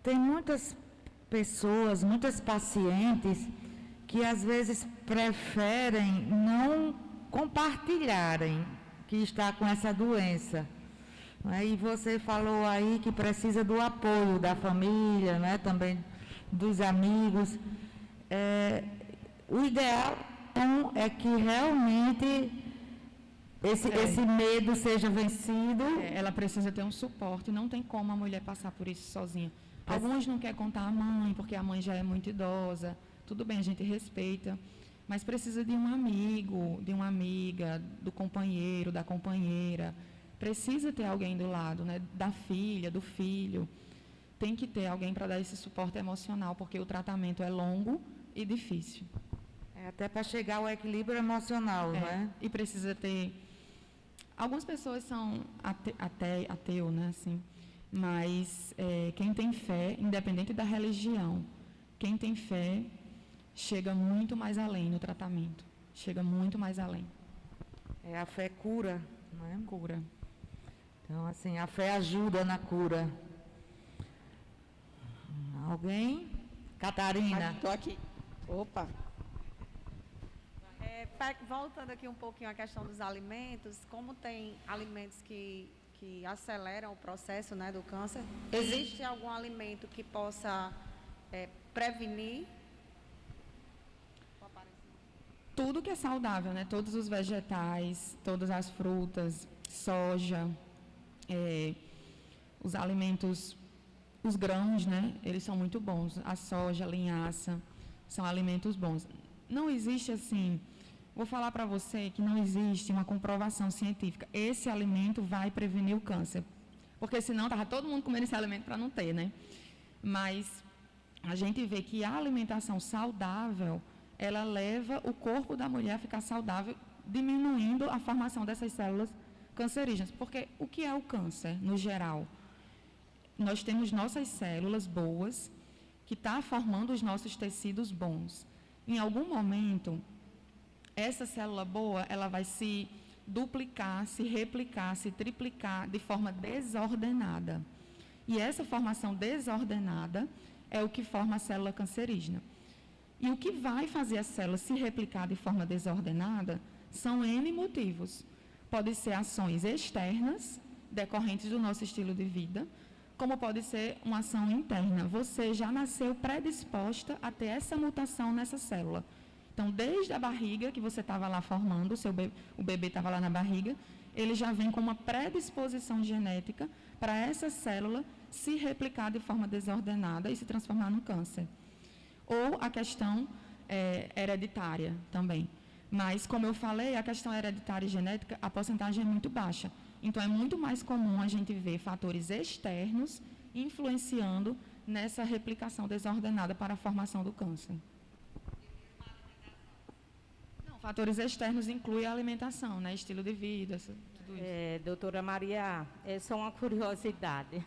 Tem muitas pessoas, muitas pacientes, que às vezes preferem não compartilharem que está com essa doença. E você falou aí que precisa do apoio da família, né, também dos amigos. O ideal é que realmente esse medo seja vencido. Ela precisa ter um suporte, não tem como a mulher passar por isso sozinha. Alguns não querem contar à mãe, porque a mãe já é muito idosa. Tudo bem, a gente respeita, mas precisa de um amigo, de uma amiga, do companheiro, da companheira. Precisa ter alguém do lado, né? Da filha, do filho. Tem que ter alguém para dar esse suporte emocional, porque o tratamento é longo e difícil. Até para chegar ao equilíbrio emocional, né? E precisa ter... Algumas pessoas são ateu, né? Assim, mas quem tem fé, independente da religião, quem tem fé chega muito mais além no tratamento. Chega muito mais além. A fé cura, não é? Cura. Então, assim, a fé ajuda na cura. Alguém? Catarina. Estou aqui. Opa. Voltando aqui um pouquinho à questão dos alimentos, como tem alimentos que aceleram o processo, né, do câncer, existe algum alimento que possa prevenir? Tudo que é saudável, né? Todos os vegetais, todas as frutas, soja, os alimentos, os grãos, né? Eles são muito bons. A soja, a linhaça, são alimentos bons. Não existe assim, vou falar para você que não existe uma comprovação científica. Esse alimento vai prevenir o câncer. Porque senão estava todo mundo comendo esse alimento para não ter, né? Mas a gente vê que a alimentação saudável, ela leva o corpo da mulher a ficar saudável, diminuindo a formação dessas células cancerígenas. Porque o que é o câncer, no geral? Nós temos nossas células boas, que estão formando os nossos tecidos bons. Em algum momento, essa célula boa, ela vai se duplicar, se replicar, se triplicar de forma desordenada. E essa formação desordenada é o que forma a célula cancerígena. E o que vai fazer a célula se replicar de forma desordenada são N motivos. Pode ser ações externas, decorrentes do nosso estilo de vida, como pode ser uma ação interna. Você já nasceu predisposta a ter essa mutação nessa célula. Então, desde a barriga, que você estava lá formando, o bebê estava lá na barriga, ele já vem com uma predisposição genética para essa célula se replicar de forma desordenada e se transformar num câncer. Ou a questão hereditária também. Mas, como eu falei, a questão hereditária e genética, a porcentagem é muito baixa. Então, é muito mais comum a gente ver fatores externos influenciando nessa replicação desordenada para a formação do câncer. Fatores externos incluem a alimentação, né? Estilo de vida, tudo isso. Doutora Maria, é só uma curiosidade.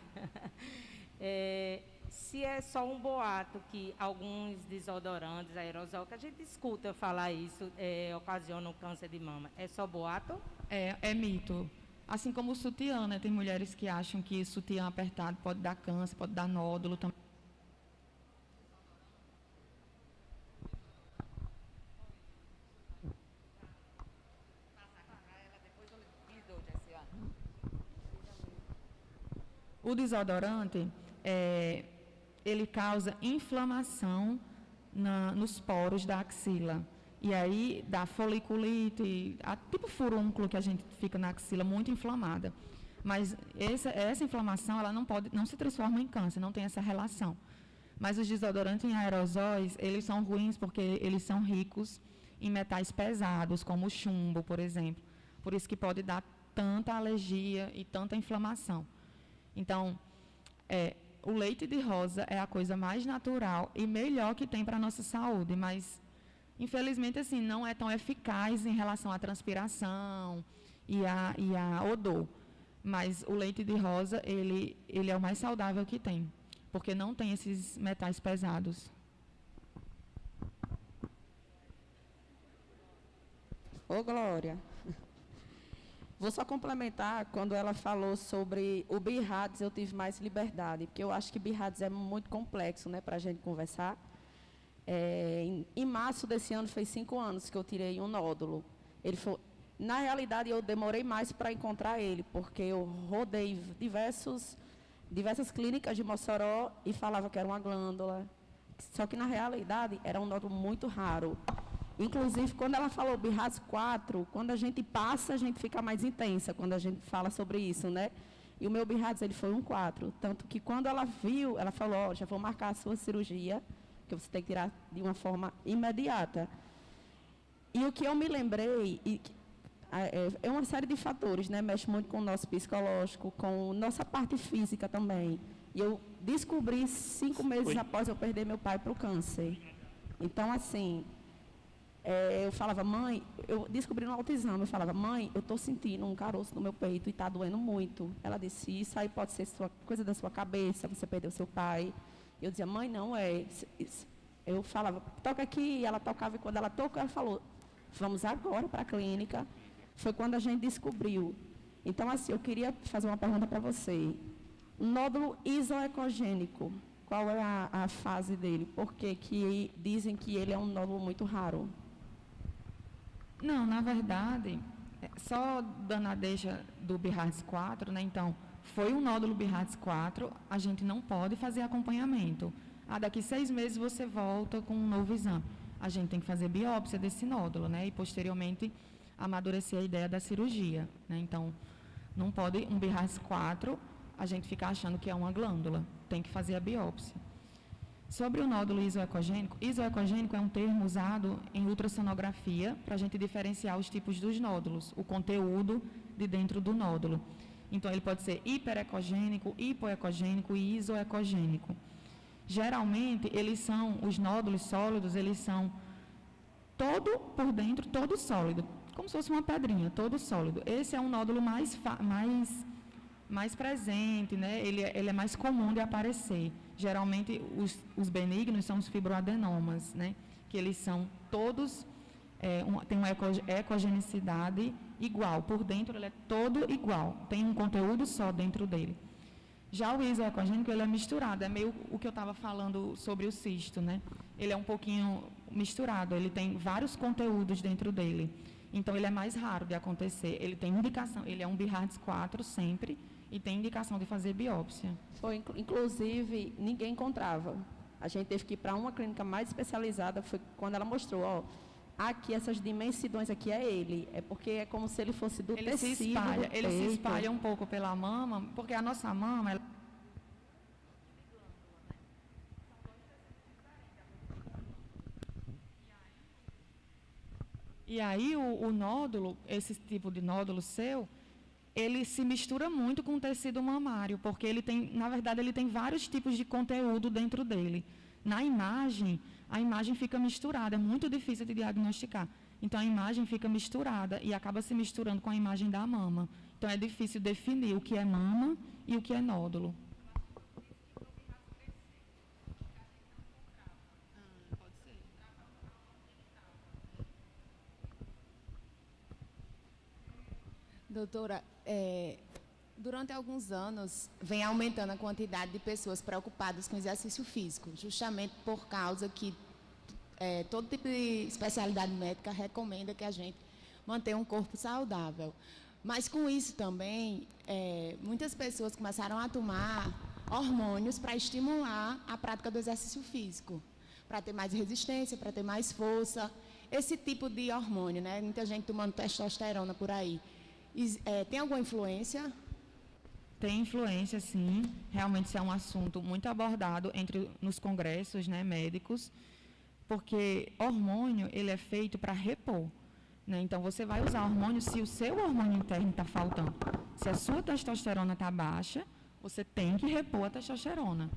Se é só um boato que alguns desodorantes, aerosol, que a gente escuta falar isso, ocasionam câncer de mama, é só boato? É mito. Assim como o sutiã, né? Tem mulheres que acham que sutiã apertado pode dar câncer, pode dar nódulo também. O desodorante, ele causa inflamação nos poros da axila. E aí dá foliculite, tipo furúnculo que a gente fica na axila muito inflamada. Mas essa inflamação, ela não se transforma em câncer, não tem essa relação. Mas os desodorantes em aerosóis, eles são ruins porque eles são ricos em metais pesados, como o chumbo, por exemplo. Por isso que pode dar tanta alergia e tanta inflamação. Então, o leite de rosa é a coisa mais natural e melhor que tem para a nossa saúde, mas, infelizmente, assim, não é tão eficaz em relação à transpiração e a odor. Mas o leite de rosa, ele é o mais saudável que tem, porque não tem esses metais pesados. Ô, Glória. Vou só complementar, quando ela falou sobre o BIRADS, eu tive mais liberdade, porque eu acho que BIRADS é muito complexo, né, para a gente conversar. Em março desse ano, fez 5 anos que eu tirei um nódulo. Na realidade, eu demorei mais para encontrar ele, porque eu rodei diversas clínicas de Mossoró e falava que era uma glândula. Só que, na realidade, era um nódulo muito raro. Inclusive, quando ela falou BIRADS 4, quando a gente passa, a gente fica mais intensa, quando a gente fala sobre isso, né? E o meu BIRADS, ele foi um 4. Tanto que, quando ela viu, ela falou, já vou marcar a sua cirurgia, que você tem que tirar de uma forma imediata. E o que eu me lembrei, é uma série de fatores, né? Mexe muito com o nosso psicológico, com nossa parte física também. E eu descobri 5 meses após eu perder meu pai para o câncer. Então, assim... eu falava, mãe, eu descobri no autoexame, eu falava, mãe, eu estou sentindo um caroço no meu peito e está doendo muito. Ela disse, isso aí pode ser coisa da sua cabeça, você perdeu seu pai. Eu dizia, mãe, não é. Eu falava, toca aqui, e ela tocava, e quando ela tocou, ela falou, vamos agora para a clínica. Foi quando a gente descobriu. Então, assim, eu queria fazer uma pergunta para você. Nódulo isoecogênico, qual é a fase dele? Por que dizem que ele é um nódulo muito raro? Não, na verdade, só dando a deixa do BIRADS 4, né? Então, foi um nódulo BIRADS 4, a gente não pode fazer acompanhamento. Daqui 6 meses você volta com um novo exame. A gente tem que fazer biópsia desse nódulo, né? E, posteriormente, amadurecer a ideia da cirurgia, né? Então, não pode um BIRADS 4, a gente ficar achando que é uma glândula. Tem que fazer a biópsia. Sobre o nódulo isoecogênico é um termo usado em ultrassonografia para a gente diferenciar os tipos dos nódulos, o conteúdo de dentro do nódulo. Então, ele pode ser hiperecogênico, hipoecogênico e isoecogênico. Geralmente, os nódulos sólidos, eles são todo por dentro, todo sólido, como se fosse uma pedrinha, todo sólido. Esse é um nódulo mais presente, né? Ele é mais comum de aparecer. Geralmente, os benignos são os fibroadenomas, né? Que eles são todos, tem uma ecogenicidade igual. Por dentro, ele é todo igual. Tem um conteúdo só dentro dele. Já o isoecogênico, ele é misturado. É meio o que eu estava falando sobre o cisto, né? Ele é um pouquinho misturado. Ele tem vários conteúdos dentro dele. Então, ele é mais raro de acontecer. Ele tem indicação, ele é um BIRADS 4 sempre, e tem indicação de fazer biópsia. Inclusive, ninguém encontrava. A gente teve que ir para uma clínica mais especializada, foi quando ela mostrou, aqui essas dimensões aqui é ele. É porque é como se ele fosse do tecido do peito. Ele se espalha um pouco pela mama, porque a nossa mama... E aí o nódulo, esse tipo de nódulo seu, ele se mistura muito com o tecido mamário, porque ele tem, na verdade, ele tem vários tipos de conteúdo dentro dele. Na imagem, a imagem fica misturada, é muito difícil de diagnosticar. Então, a imagem fica misturada e acaba se misturando com a imagem da mama. Então, é difícil definir o que é mama e o que é nódulo. Doutora, durante alguns anos, vem aumentando a quantidade de pessoas preocupadas com exercício físico, justamente por causa que todo tipo de especialidade médica recomenda que a gente mantenha um corpo saudável. Mas, com isso também, muitas pessoas começaram a tomar hormônios para estimular a prática do exercício físico, para ter mais resistência, para ter mais força. Esse tipo de hormônio, né? Muita gente tomando testosterona por aí. Tem alguma influência? Tem influência, sim. Realmente, isso é um assunto muito abordado nos congressos, né, médicos, porque hormônio ele é feito para repor. Né? Então, você vai usar hormônio se o seu hormônio interno está faltando. Se a sua testosterona está baixa, você tem que repor a testosterona.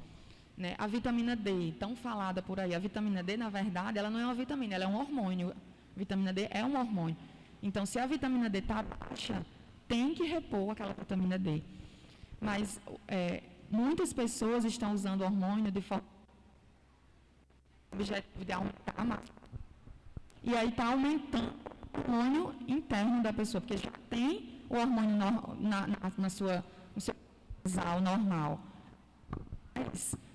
Né? A vitamina D, tão falada por aí, a vitamina D, na verdade, ela não é uma vitamina, ela é um hormônio. A vitamina D é um hormônio. Então, se a vitamina D está baixa, tem que repor aquela vitamina D. Mas muitas pessoas estão usando hormônio de forma objetivo de aumentar a massa. E aí está aumentando o hormônio interno da pessoa, porque já tem o hormônio no seu basal normal.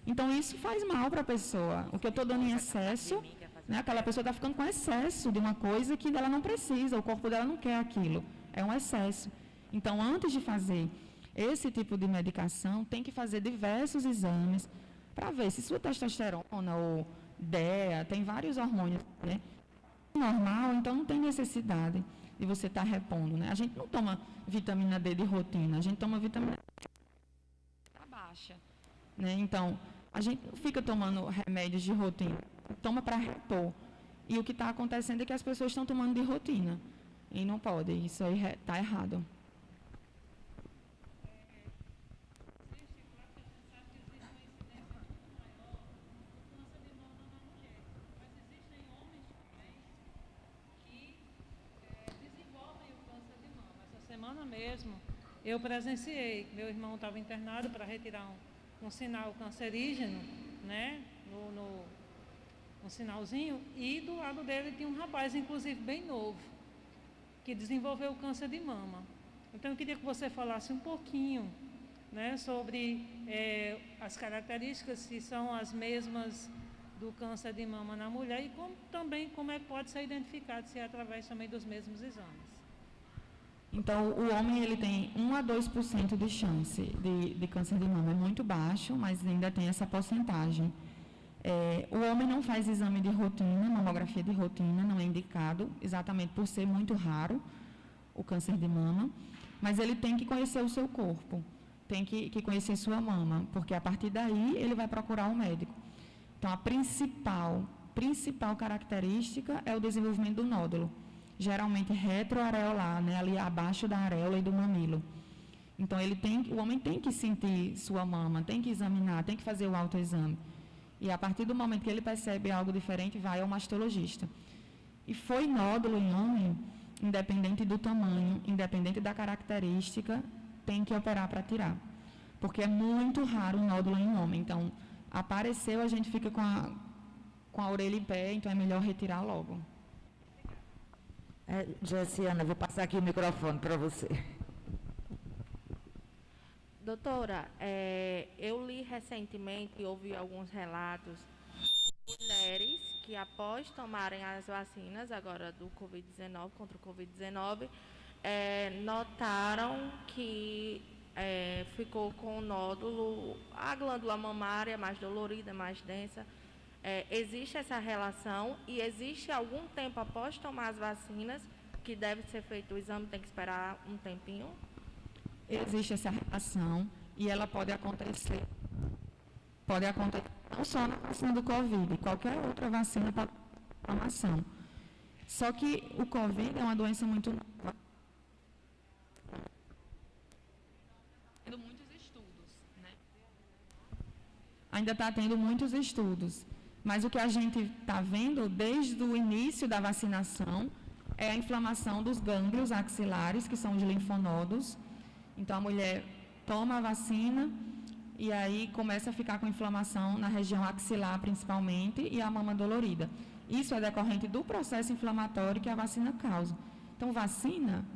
Então, isso faz mal para a pessoa. O que eu estou dando em excesso, né, aquela pessoa está ficando com excesso de uma coisa que ela não precisa, o corpo dela não quer aquilo. É um excesso. Então, antes de fazer esse tipo de medicação, tem que fazer diversos exames para ver se sua testosterona ou DEA, tem vários hormônios, né? Normal, então não tem necessidade de você estar repondo, né? A gente não toma vitamina D de rotina, a gente toma vitamina D baixa, né? Então, a gente não fica tomando remédios de rotina, toma para repor. E o que está acontecendo é que as pessoas estão tomando de rotina. E não pode, isso aí está errado. Semana mesmo, eu presenciei, meu irmão estava internado para retirar um sinal cancerígeno, né, um sinalzinho, e do lado dele tinha um rapaz, inclusive bem novo, que desenvolveu câncer de mama. Então, eu queria que você falasse um pouquinho, né, sobre as características, se são as mesmas do câncer de mama na mulher e também como pode ser identificado, se é através também dos mesmos exames. Então, o homem ele tem 1 a 2% de chance de câncer de mama. É muito baixo, mas ainda tem essa porcentagem. O homem não faz exame de rotina, mamografia de rotina, não é indicado, exatamente por ser muito raro o câncer de mama, mas ele tem que conhecer o seu corpo, tem que conhecer sua mama, porque a partir daí ele vai procurar um médico. Então, a principal característica é o desenvolvimento do nódulo, geralmente retroareolar, né, ali abaixo da areola e do mamilo. Então, o homem tem que sentir sua mama, tem que examinar, tem que fazer o autoexame. E a partir do momento que ele percebe algo diferente, vai ao mastologista. E foi nódulo em homem, independente do tamanho, independente da característica, tem que operar para tirar. Porque é muito raro um nódulo em homem. Então, apareceu, a gente fica com a orelha em pé, então é melhor retirar logo. Josiana, vou passar aqui o microfone para você. Doutora, eu li recentemente, ouvi alguns relatos de mulheres que após tomarem as vacinas, agora do Covid-19, contra o Covid-19, notaram que ficou com o nódulo, a glândula mamária mais dolorida, mais densa. Existe essa relação e existe algum tempo após tomar as vacinas que deve ser feito o exame, tem que esperar um tempinho? Existe essa relação e ela pode acontecer não só na vacina do Covid, qualquer outra vacina pode ter inflamação. Só que o Covid é uma doença muito nova. Tendo muitos estudos, né? Ainda está tendo muitos estudos, mas o que a gente está vendo desde o início da vacinação é a inflamação dos gânglios axilares, que são os linfonodos. Então, a mulher toma a vacina e aí começa a ficar com inflamação na região axilar, principalmente, e a mama dolorida. Isso é decorrente do processo inflamatório que a vacina causa. Então,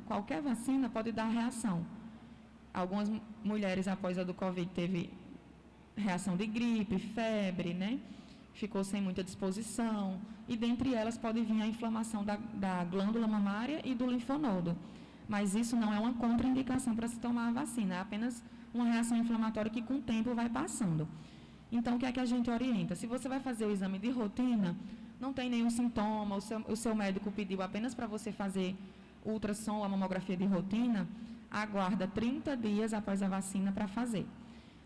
qualquer vacina pode dar reação. Algumas mulheres, após a do Covid, teve reação de gripe, febre, né? Ficou sem muita disposição, e dentre elas pode vir a inflamação da glândula mamária e do linfonodo. Mas isso não é uma contraindicação para se tomar a vacina, é apenas uma reação inflamatória que com o tempo vai passando. Então, o que é que a gente orienta? Se você vai fazer o exame de rotina, não tem nenhum sintoma, o seu médico pediu apenas para você fazer o ultrassom ou a mamografia de rotina, aguarda 30 dias após a vacina para fazer.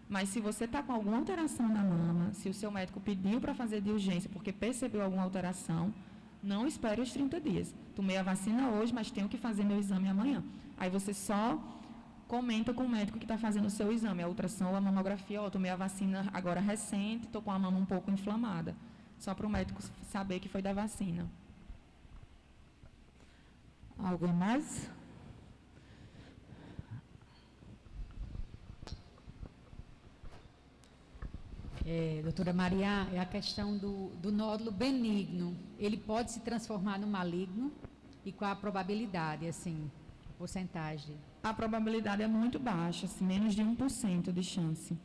Mas se você está com alguma alteração na mama, se o seu médico pediu para fazer de urgência porque percebeu alguma alteração, não espere os 30 dias. Tomei a vacina hoje, mas tenho que fazer meu exame amanhã. Aí você só comenta com o médico que está fazendo o seu exame, a ultrassom ou a mamografia. Tomei a vacina agora recente, estou com a mama um pouco inflamada. Só para o médico saber que foi da vacina. Alguém mais? Doutora Maria, é a questão do nódulo benigno. Ele pode se transformar no maligno? E qual a probabilidade, assim, a porcentagem? A probabilidade é muito baixa, assim, menos de 1% de chance.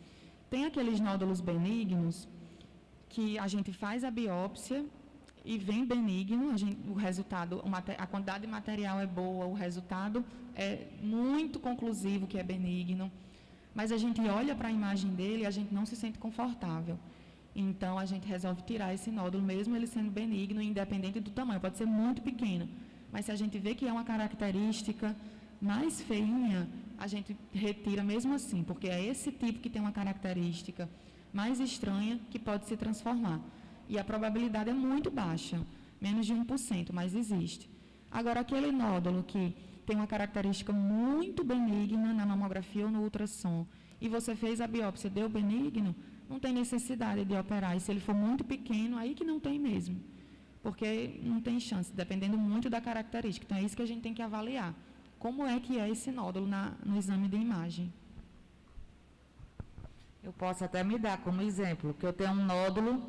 Tem aqueles nódulos benignos que a gente faz a biópsia e vem benigno, o resultado, a quantidade de material é boa, o resultado é muito conclusivo que é benigno. Mas a gente olha para a imagem dele e a gente não se sente confortável. Então, a gente resolve tirar esse nódulo, mesmo ele sendo benigno, independente do tamanho. Pode ser muito pequeno, mas se a gente vê que é uma característica mais feinha, a gente retira mesmo assim, porque é esse tipo que tem uma característica mais estranha que pode se transformar. E a probabilidade é muito baixa, menos de 1%, mas existe. Agora, aquele nódulo que tem uma característica muito benigna na mamografia ou no ultrassom, e você fez a biópsia, deu benigno, não tem necessidade de operar. E se ele for muito pequeno, aí que não tem mesmo, porque não tem chance, dependendo muito da característica. Então, é isso que a gente tem que avaliar. Como é que é esse nódulo no exame de imagem? Eu posso até me dar como exemplo, que eu tenho um nódulo,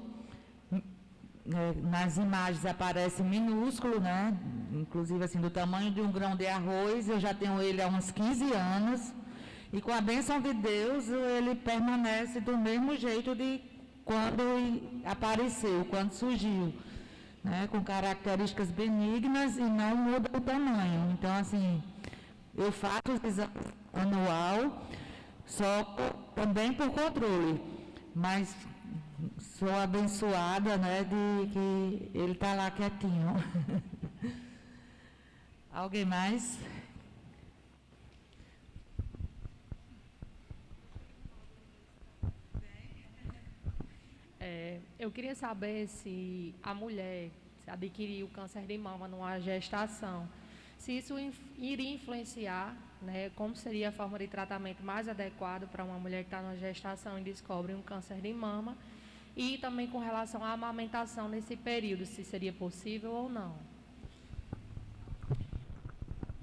nas imagens aparece minúsculo, né? Inclusive assim, do tamanho de um grão de arroz. Eu já tenho ele há uns 15 anos e com a bênção de Deus ele permanece do mesmo jeito de quando apareceu, quando surgiu, né? Com características benignas e não muda o tamanho. Então, assim, eu faço o exame anual só também por controle, mas sou abençoada, né, de que ele está lá quietinho. Alguém mais? Eu queria saber se a mulher adquiriu câncer de mama numa gestação, se isso iria influenciar, né, como seria a forma de tratamento mais adequada para uma mulher que está numa gestação e descobre um câncer de mama, e também com relação à amamentação nesse período, se seria possível ou não.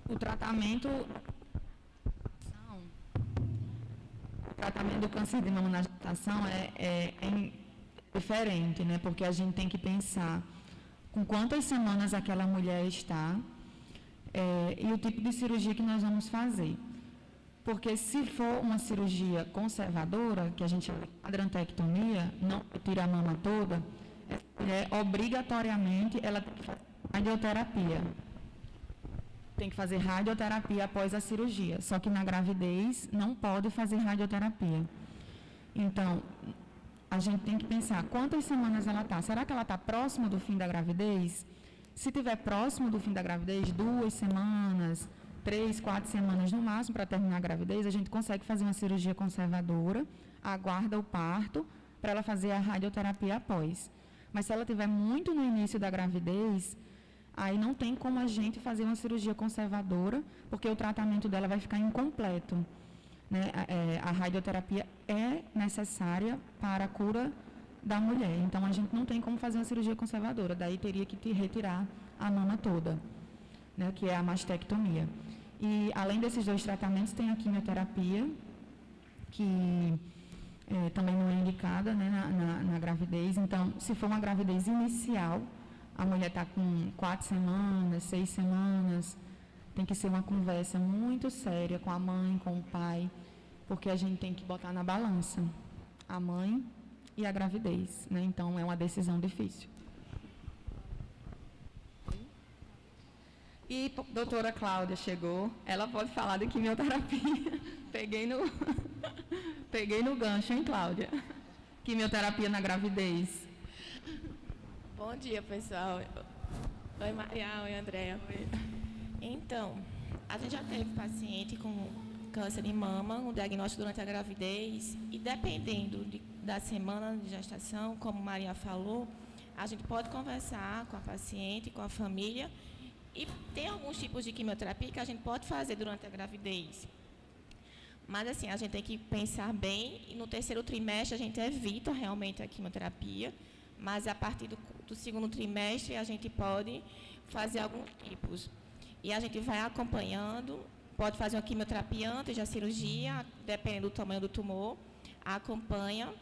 O tratamento do câncer de mama na gestação é diferente, né? Porque a gente tem que pensar com quantas semanas aquela mulher está e o tipo de cirurgia que nós vamos fazer. Porque se for uma cirurgia conservadora, que a gente chama de quadrantectomia, não tira a mama toda, obrigatoriamente ela tem que fazer radioterapia. Tem que fazer radioterapia após a cirurgia. Só que na gravidez não pode fazer radioterapia. Então, a gente tem que pensar quantas semanas ela está. Será que ela está próxima do fim da gravidez? Se estiver próximo do fim da gravidez, 2 semanas, 3, 4 semanas no máximo para terminar a gravidez, a gente consegue fazer uma cirurgia conservadora, aguarda o parto para ela fazer a radioterapia após. Mas se ela estiver muito no início da gravidez, aí não tem como a gente fazer uma cirurgia conservadora, porque o tratamento dela vai ficar incompleto, né? A radioterapia é necessária para a cura da mulher, então a gente não tem como fazer uma cirurgia conservadora, daí teria que retirar a mama toda. né, que é a mastectomia. E, além desses 2 tratamentos, tem a quimioterapia, que também não é indicada, né, na gravidez. Então, se for uma gravidez inicial, a mulher está com 4 semanas, 6 semanas, tem que ser uma conversa muito séria com a mãe, com o pai, porque a gente tem que botar na balança a mãe e a gravidez, né? Então, é uma decisão difícil. E a doutora Cláudia chegou, ela pode falar de quimioterapia. Peguei no gancho, hein, Cláudia? Quimioterapia na gravidez. Bom dia, pessoal. Oi, Maria. Oi, Andréa. Então, a gente já teve paciente com câncer de mama, um diagnóstico durante a gravidez, e dependendo da semana de gestação, como Maria falou, a gente pode conversar com a paciente, com a família, e tem alguns tipos de quimioterapia que a gente pode fazer durante a gravidez. Mas, assim, a gente tem que pensar bem, e no 3º trimestre a gente evita realmente a quimioterapia, mas a partir do 2º trimestre a gente pode fazer alguns tipos. E a gente vai acompanhando, pode fazer uma quimioterapia antes da cirurgia, dependendo do tamanho do tumor, acompanha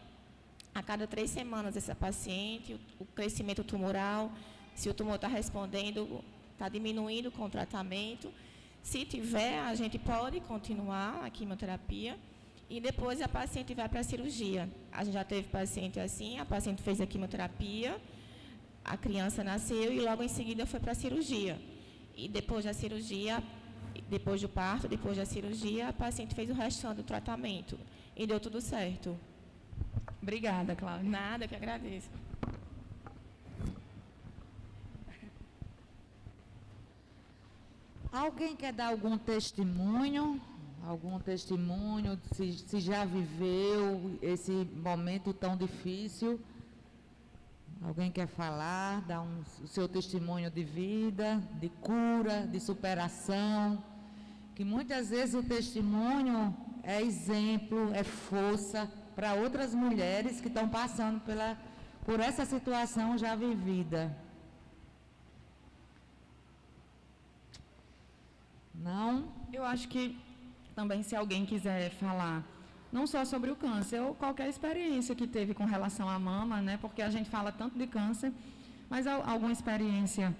a cada 3 semanas essa paciente, o crescimento tumoral, se o tumor está respondendo, está diminuindo com o tratamento. Se tiver, a gente pode continuar a quimioterapia e depois a paciente vai para a cirurgia. A gente já teve paciente assim, a paciente fez a quimioterapia, a criança nasceu e logo em seguida foi para a cirurgia. E depois da cirurgia, depois do parto, depois da cirurgia, a paciente fez o restante do tratamento e deu tudo certo. Obrigada, Cláudia. Nada, eu que agradeço. Alguém quer dar algum testemunho? Algum testemunho, se já viveu esse momento tão difícil? Alguém quer falar, dar o seu testemunho de vida, de cura, de superação? Que muitas vezes o testemunho é exemplo, é força para outras mulheres que estão passando por essa situação já vivida. Não? Eu acho que também, se alguém quiser falar, não só sobre o câncer, ou qualquer experiência que teve com relação à mama, né? Porque a gente fala tanto de câncer, mas alguma experiência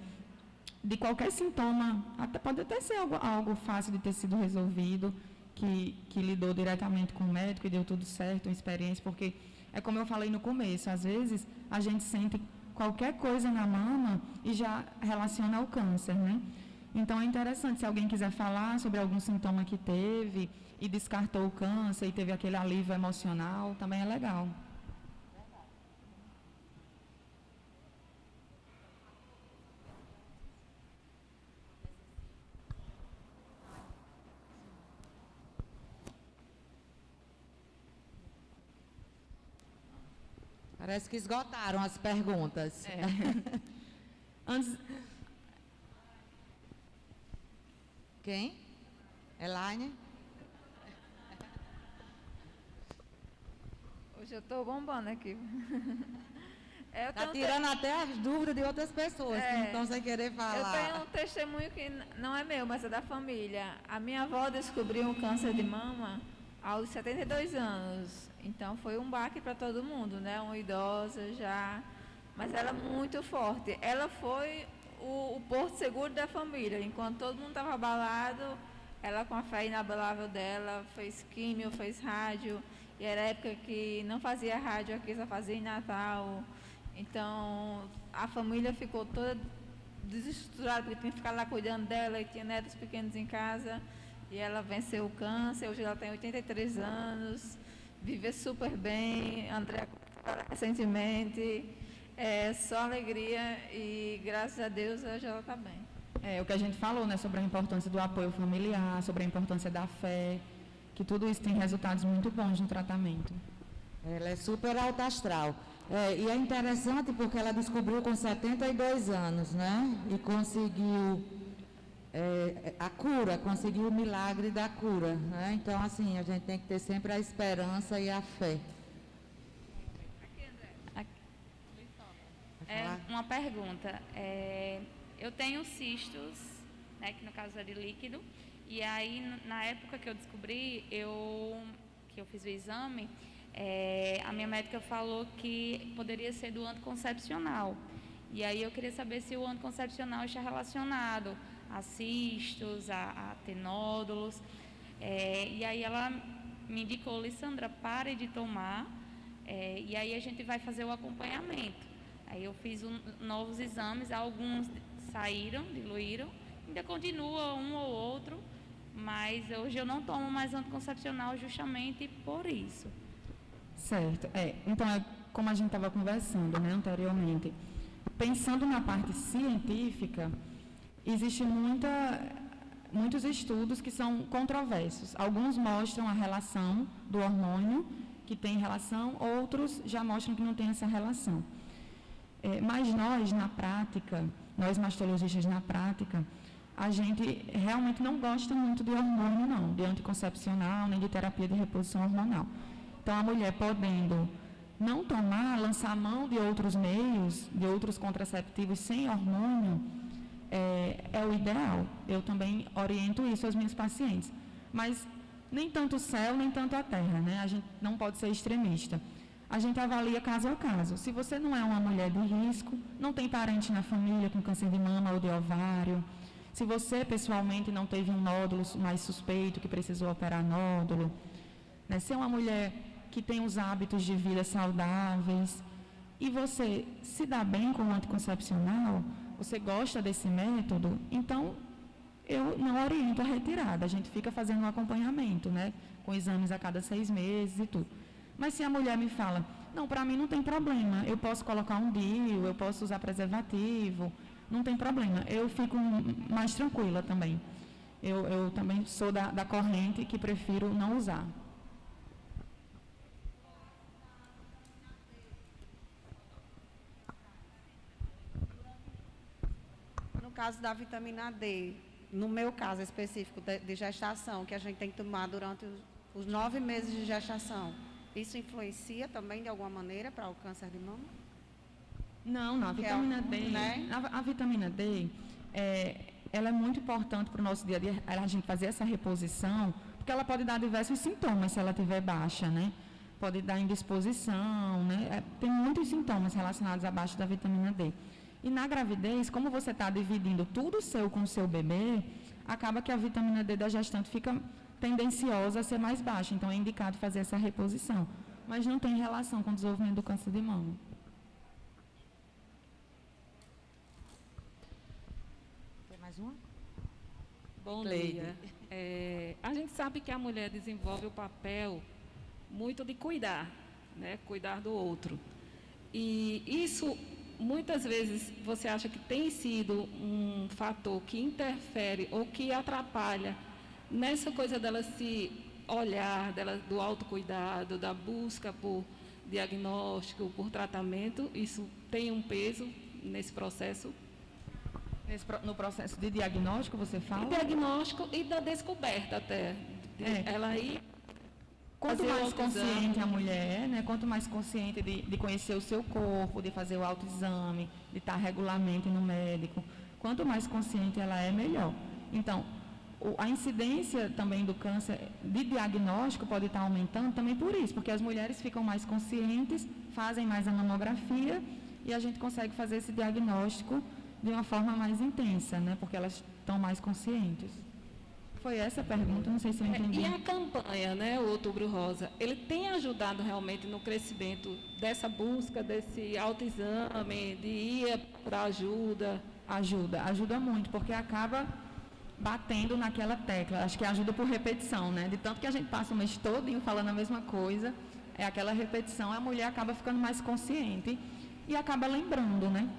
de qualquer sintoma, pode até ser algo fácil de ter sido resolvido, que lidou diretamente com o médico e deu tudo certo, uma experiência, porque é como eu falei no começo, às vezes a gente sente qualquer coisa na mama e já relaciona ao câncer, né? Então, é interessante, se alguém quiser falar sobre algum sintoma que teve e descartou o câncer e teve aquele alívio emocional, também é legal. Parece que esgotaram as perguntas. Antes... Quem? Elaine? Hoje eu estou bombando aqui. Está tirando até as dúvidas de outras pessoas que não estão sem querer falar. Eu tenho um testemunho que não é meu, mas é da família. A minha avó descobriu um câncer de mama aos 72 anos. Então foi um baque para todo mundo, né? Uma idosa já, mas ela muito forte. Ela foi o porto seguro da família. Enquanto todo mundo estava abalado, ela, com a fé inabalável dela, fez químio, fez rádio. E era época que não fazia rádio aqui, só fazia em Natal. Então, a família ficou toda desestruturada, porque tinha que ficar lá cuidando dela, e tinha netos pequenos em casa. E ela venceu o câncer, hoje ela tem 83 anos, vive super bem. André, recentemente, só alegria e, graças a Deus, hoje ela está bem. É o que a gente falou, né, sobre a importância do apoio familiar, sobre a importância da fé, que tudo isso tem resultados muito bons no tratamento. Ela é super alta astral. E é interessante porque ela descobriu com 72 anos, né? E conseguiu a cura, conseguiu o milagre da cura, né? Então, assim, a gente tem que ter sempre a esperança e a fé. Uma pergunta. Eu tenho cistos né, que no caso é de líquido. E aí, na época que eu descobri, que eu fiz o exame, a minha médica falou que poderia ser do anticoncepcional. E aí eu queria saber se o anticoncepcional está relacionado a cistos, a ter nódulos. E aí ela me indicou: Lissandra, pare de tomar, e aí a gente vai fazer o acompanhamento. Aí eu fiz novos exames, alguns saíram, diluíram, ainda continua um ou outro, mas hoje eu não tomo mais anticoncepcional justamente por isso. Certo. Então, como a gente estava conversando, né, anteriormente, pensando na parte científica, existem muitos estudos que são controversos. Alguns mostram a relação do hormônio, que tem relação, outros já mostram que não tem essa relação. Mas nós, na prática, nós mastologistas na prática, a gente realmente não gosta muito de hormônio, não, de anticoncepcional, nem de terapia de reposição hormonal. Então, a mulher podendo não tomar, lançar mão de outros meios, de outros contraceptivos sem hormônio, é o ideal. Eu também oriento isso às minhas pacientes. Mas nem tanto o céu, nem tanto a terra, né? A gente não pode ser extremista. A gente avalia caso a caso. Se você não é uma mulher de risco, não tem parente na família com câncer de mama ou de ovário, se você pessoalmente não teve um nódulo mais suspeito, que precisou operar nódulo, né? Se é uma mulher que tem os hábitos de vida saudáveis e você se dá bem com o anticoncepcional, você gosta desse método, então eu não oriento a retirada. A gente fica fazendo um acompanhamento, né? Com exames a cada 6 meses e tudo. Mas se a mulher me fala: não, para mim não tem problema, eu posso colocar um DIU, eu posso usar preservativo, não tem problema, eu fico mais tranquila também. Eu também sou da corrente que prefiro não usar. No caso da vitamina D, no meu caso específico de gestação, que a gente tem que tomar durante os 9 meses de gestação, isso influencia também de alguma maneira para o câncer de mama? Não, a vitamina D, né? A vitamina D, ela é muito importante para o nosso dia a dia, a gente fazer essa reposição, porque ela pode dar diversos sintomas se ela estiver baixa, né? Pode dar indisposição, né? Tem muitos sintomas relacionados à baixa da vitamina D. E na gravidez, como você está dividindo tudo seu com o seu bebê, acaba que a vitamina D da gestante fica tendenciosa a ser mais baixa. Então, é indicado fazer essa reposição. Mas não tem relação com o desenvolvimento do câncer de mama. Tem mais uma? Bom dia. A gente sabe que a mulher desenvolve o papel muito de cuidar, né? Cuidar do outro. E isso, muitas vezes, você acha que tem sido um fator que interfere ou que atrapalha nessa coisa dela se olhar, do autocuidado, da busca por diagnóstico, por tratamento. Isso tem um peso nesse processo? No processo de diagnóstico, você fala? Diagnóstico e da descoberta até. Ela aí... Quanto mais consciente a mulher é, né? Quanto mais consciente de conhecer o seu corpo, de fazer o autoexame, de estar regularmente no médico, quanto mais consciente ela é, melhor. Então, a incidência também do câncer de diagnóstico pode estar aumentando também por isso, porque as mulheres ficam mais conscientes, fazem mais a mamografia e a gente consegue fazer esse diagnóstico de uma forma mais intensa, né? Porque elas estão mais conscientes. Foi essa a pergunta, não sei se eu entendi. E a campanha, né, o Outubro Rosa, ele tem ajudado realmente no crescimento dessa busca, desse autoexame, de ir para ajuda? Ajuda muito, porque acaba batendo naquela tecla. Acho que ajuda por repetição, né? De tanto que a gente passa o mês todinho falando a mesma coisa, aquela repetição, a mulher acaba ficando mais consciente e acaba lembrando, né?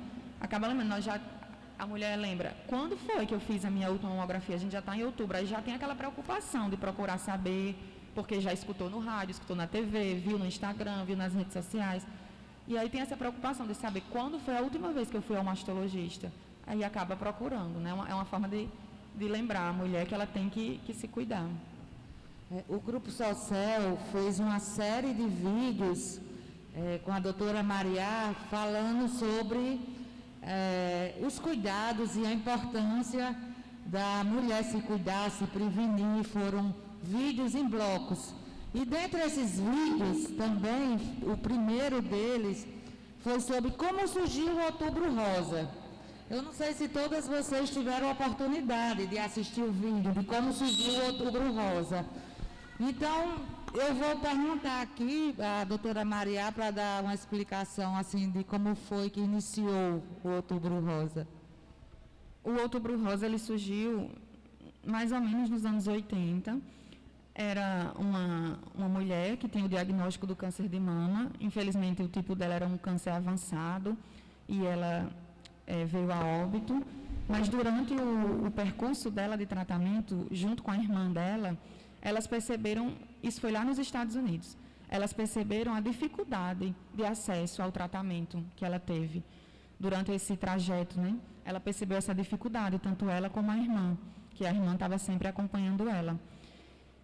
A mulher lembra, quando foi que eu fiz a minha última mamografia? A gente já está em outubro, aí já tem aquela preocupação de procurar saber, porque já escutou no rádio, escutou na TV, viu no Instagram, viu nas redes sociais. E aí tem essa preocupação de saber quando foi a última vez que eu fui ao mastologista. Aí acaba procurando, né? É uma forma de lembrar a mulher que ela tem que se cuidar. O Grupo Social fez uma série de vídeos com a doutora Maria falando sobre os cuidados e a importância da mulher se cuidar, se prevenir, foram vídeos em blocos. E dentre esses vídeos também, o primeiro deles foi sobre como surgiu o Outubro Rosa. Eu não sei se todas vocês tiveram a oportunidade de assistir o vídeo de como surgiu o Outubro Rosa. Então, eu vou perguntar aqui à doutora Maria para dar uma explicação assim de como foi que iniciou o Outubro Rosa. O Outubro Rosa ele surgiu mais ou menos nos anos 80. Era uma mulher que tinha o diagnóstico do câncer de mama. Infelizmente, o tipo dela era um câncer avançado e ela veio a óbito. Mas durante o percurso dela de tratamento, junto com a irmã dela, elas perceberam, isso foi lá nos Estados Unidos, elas perceberam a dificuldade de acesso ao tratamento que ela teve durante esse trajeto, né? Ela percebeu essa dificuldade, tanto ela como a irmã, que a irmã estava sempre acompanhando ela.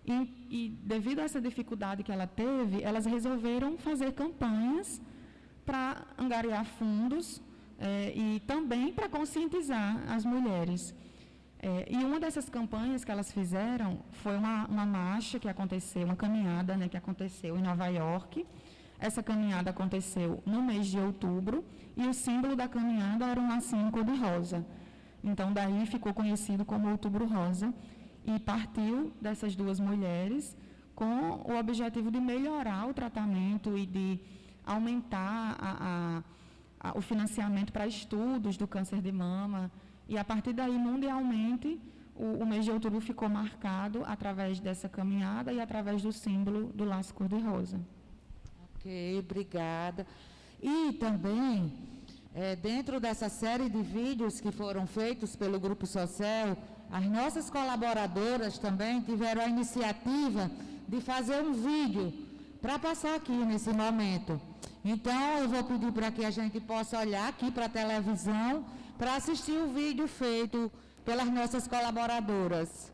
E devido a essa dificuldade que ela teve, elas resolveram fazer campanhas para angariar fundos e também para conscientizar as mulheres. E uma dessas campanhas que elas fizeram foi uma marcha que aconteceu, uma caminhada, né, que aconteceu em Nova York. Essa caminhada aconteceu no mês de outubro e o símbolo da caminhada era um lacinho cor-de-rosa. Então, daí ficou conhecido como Outubro Rosa. E partiu dessas duas mulheres com o objetivo de melhorar o tratamento e de aumentar o financiamento para estudos do câncer de mama. E, a partir daí, mundialmente, o mês de outubro ficou marcado através dessa caminhada e através do símbolo do laço cor-de-rosa. Ok, obrigada. E também, dentro dessa série de vídeos que foram feitos pelo Grupo Social, as nossas colaboradoras também tiveram a iniciativa de fazer um vídeo para passar aqui nesse momento. Então, eu vou pedir para que a gente possa olhar aqui para a televisão para assistir o vídeo feito pelas nossas colaboradoras.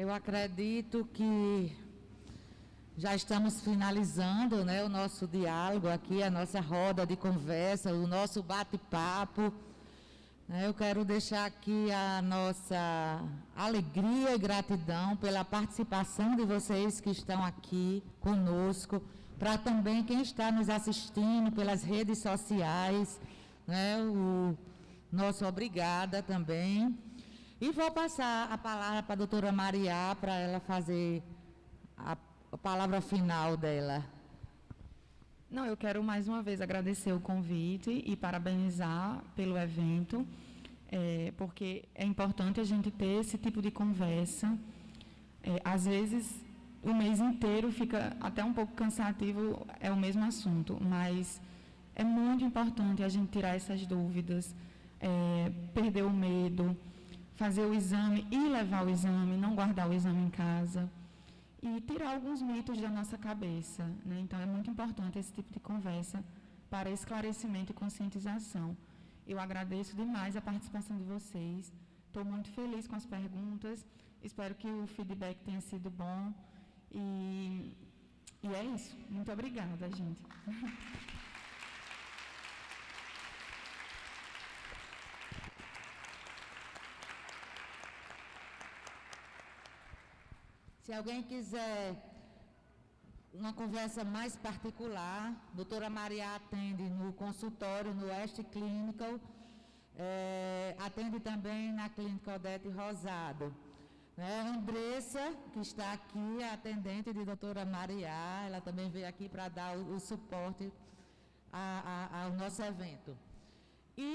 Eu acredito que já estamos finalizando, né, o nosso diálogo aqui, a nossa roda de conversa, o nosso bate-papo. Eu quero deixar aqui a nossa alegria e gratidão pela participação de vocês que estão aqui conosco, para também quem está nos assistindo pelas redes sociais, né, o nosso obrigada também. E vou passar a palavra para a doutora Maria, para ela fazer a palavra final dela. Não, eu quero mais uma vez agradecer o convite e parabenizar pelo evento, porque é importante a gente ter esse tipo de conversa. Às vezes, o mês inteiro fica até um pouco cansativo, é o mesmo assunto, mas é muito importante a gente tirar essas dúvidas, perder o medo, fazer o exame e levar o exame, não guardar o exame em casa e tirar alguns mitos da nossa cabeça, né? Então, é muito importante esse tipo de conversa para esclarecimento e conscientização. Eu agradeço demais a participação de vocês, estou muito feliz com as perguntas, espero que o feedback tenha sido bom e é isso. Muito obrigada, gente. Se alguém quiser uma conversa mais particular, a doutora Maria atende no consultório, no West Clinical, atende também na Clínica Odete Rosado. Andressa, que está aqui, é atendente de doutora Maria, ela também veio aqui para dar o suporte ao nosso evento. E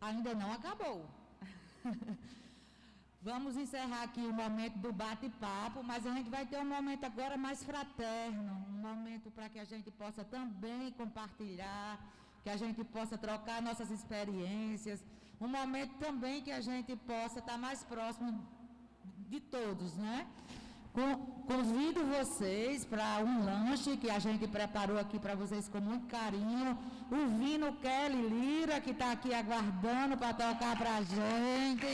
ainda não acabou. Vamos encerrar aqui o momento do bate-papo, mas a gente vai ter um momento agora mais fraterno, um momento para que a gente possa também compartilhar, que a gente possa trocar nossas experiências, um momento também que a gente possa estar mais próximo de todos, né? Convido vocês para um lanche que a gente preparou aqui para vocês com muito carinho, o Vino Kelly Lira, que está aqui aguardando para tocar para a gente.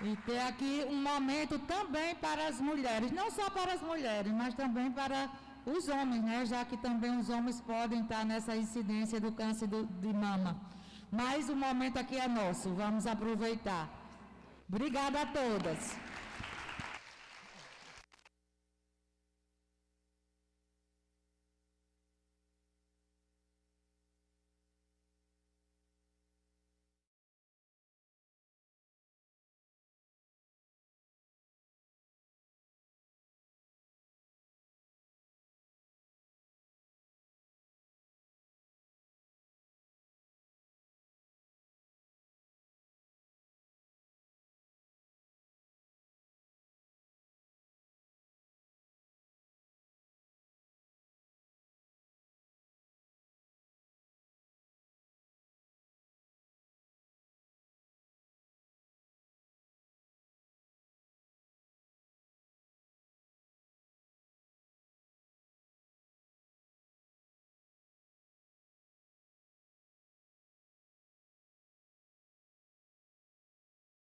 E ter aqui um momento também para as mulheres, não só para as mulheres, mas também para os homens, né? Já que também os homens podem estar nessa incidência do câncer de mama. Mas o momento aqui é nosso, vamos aproveitar. Obrigada a todas.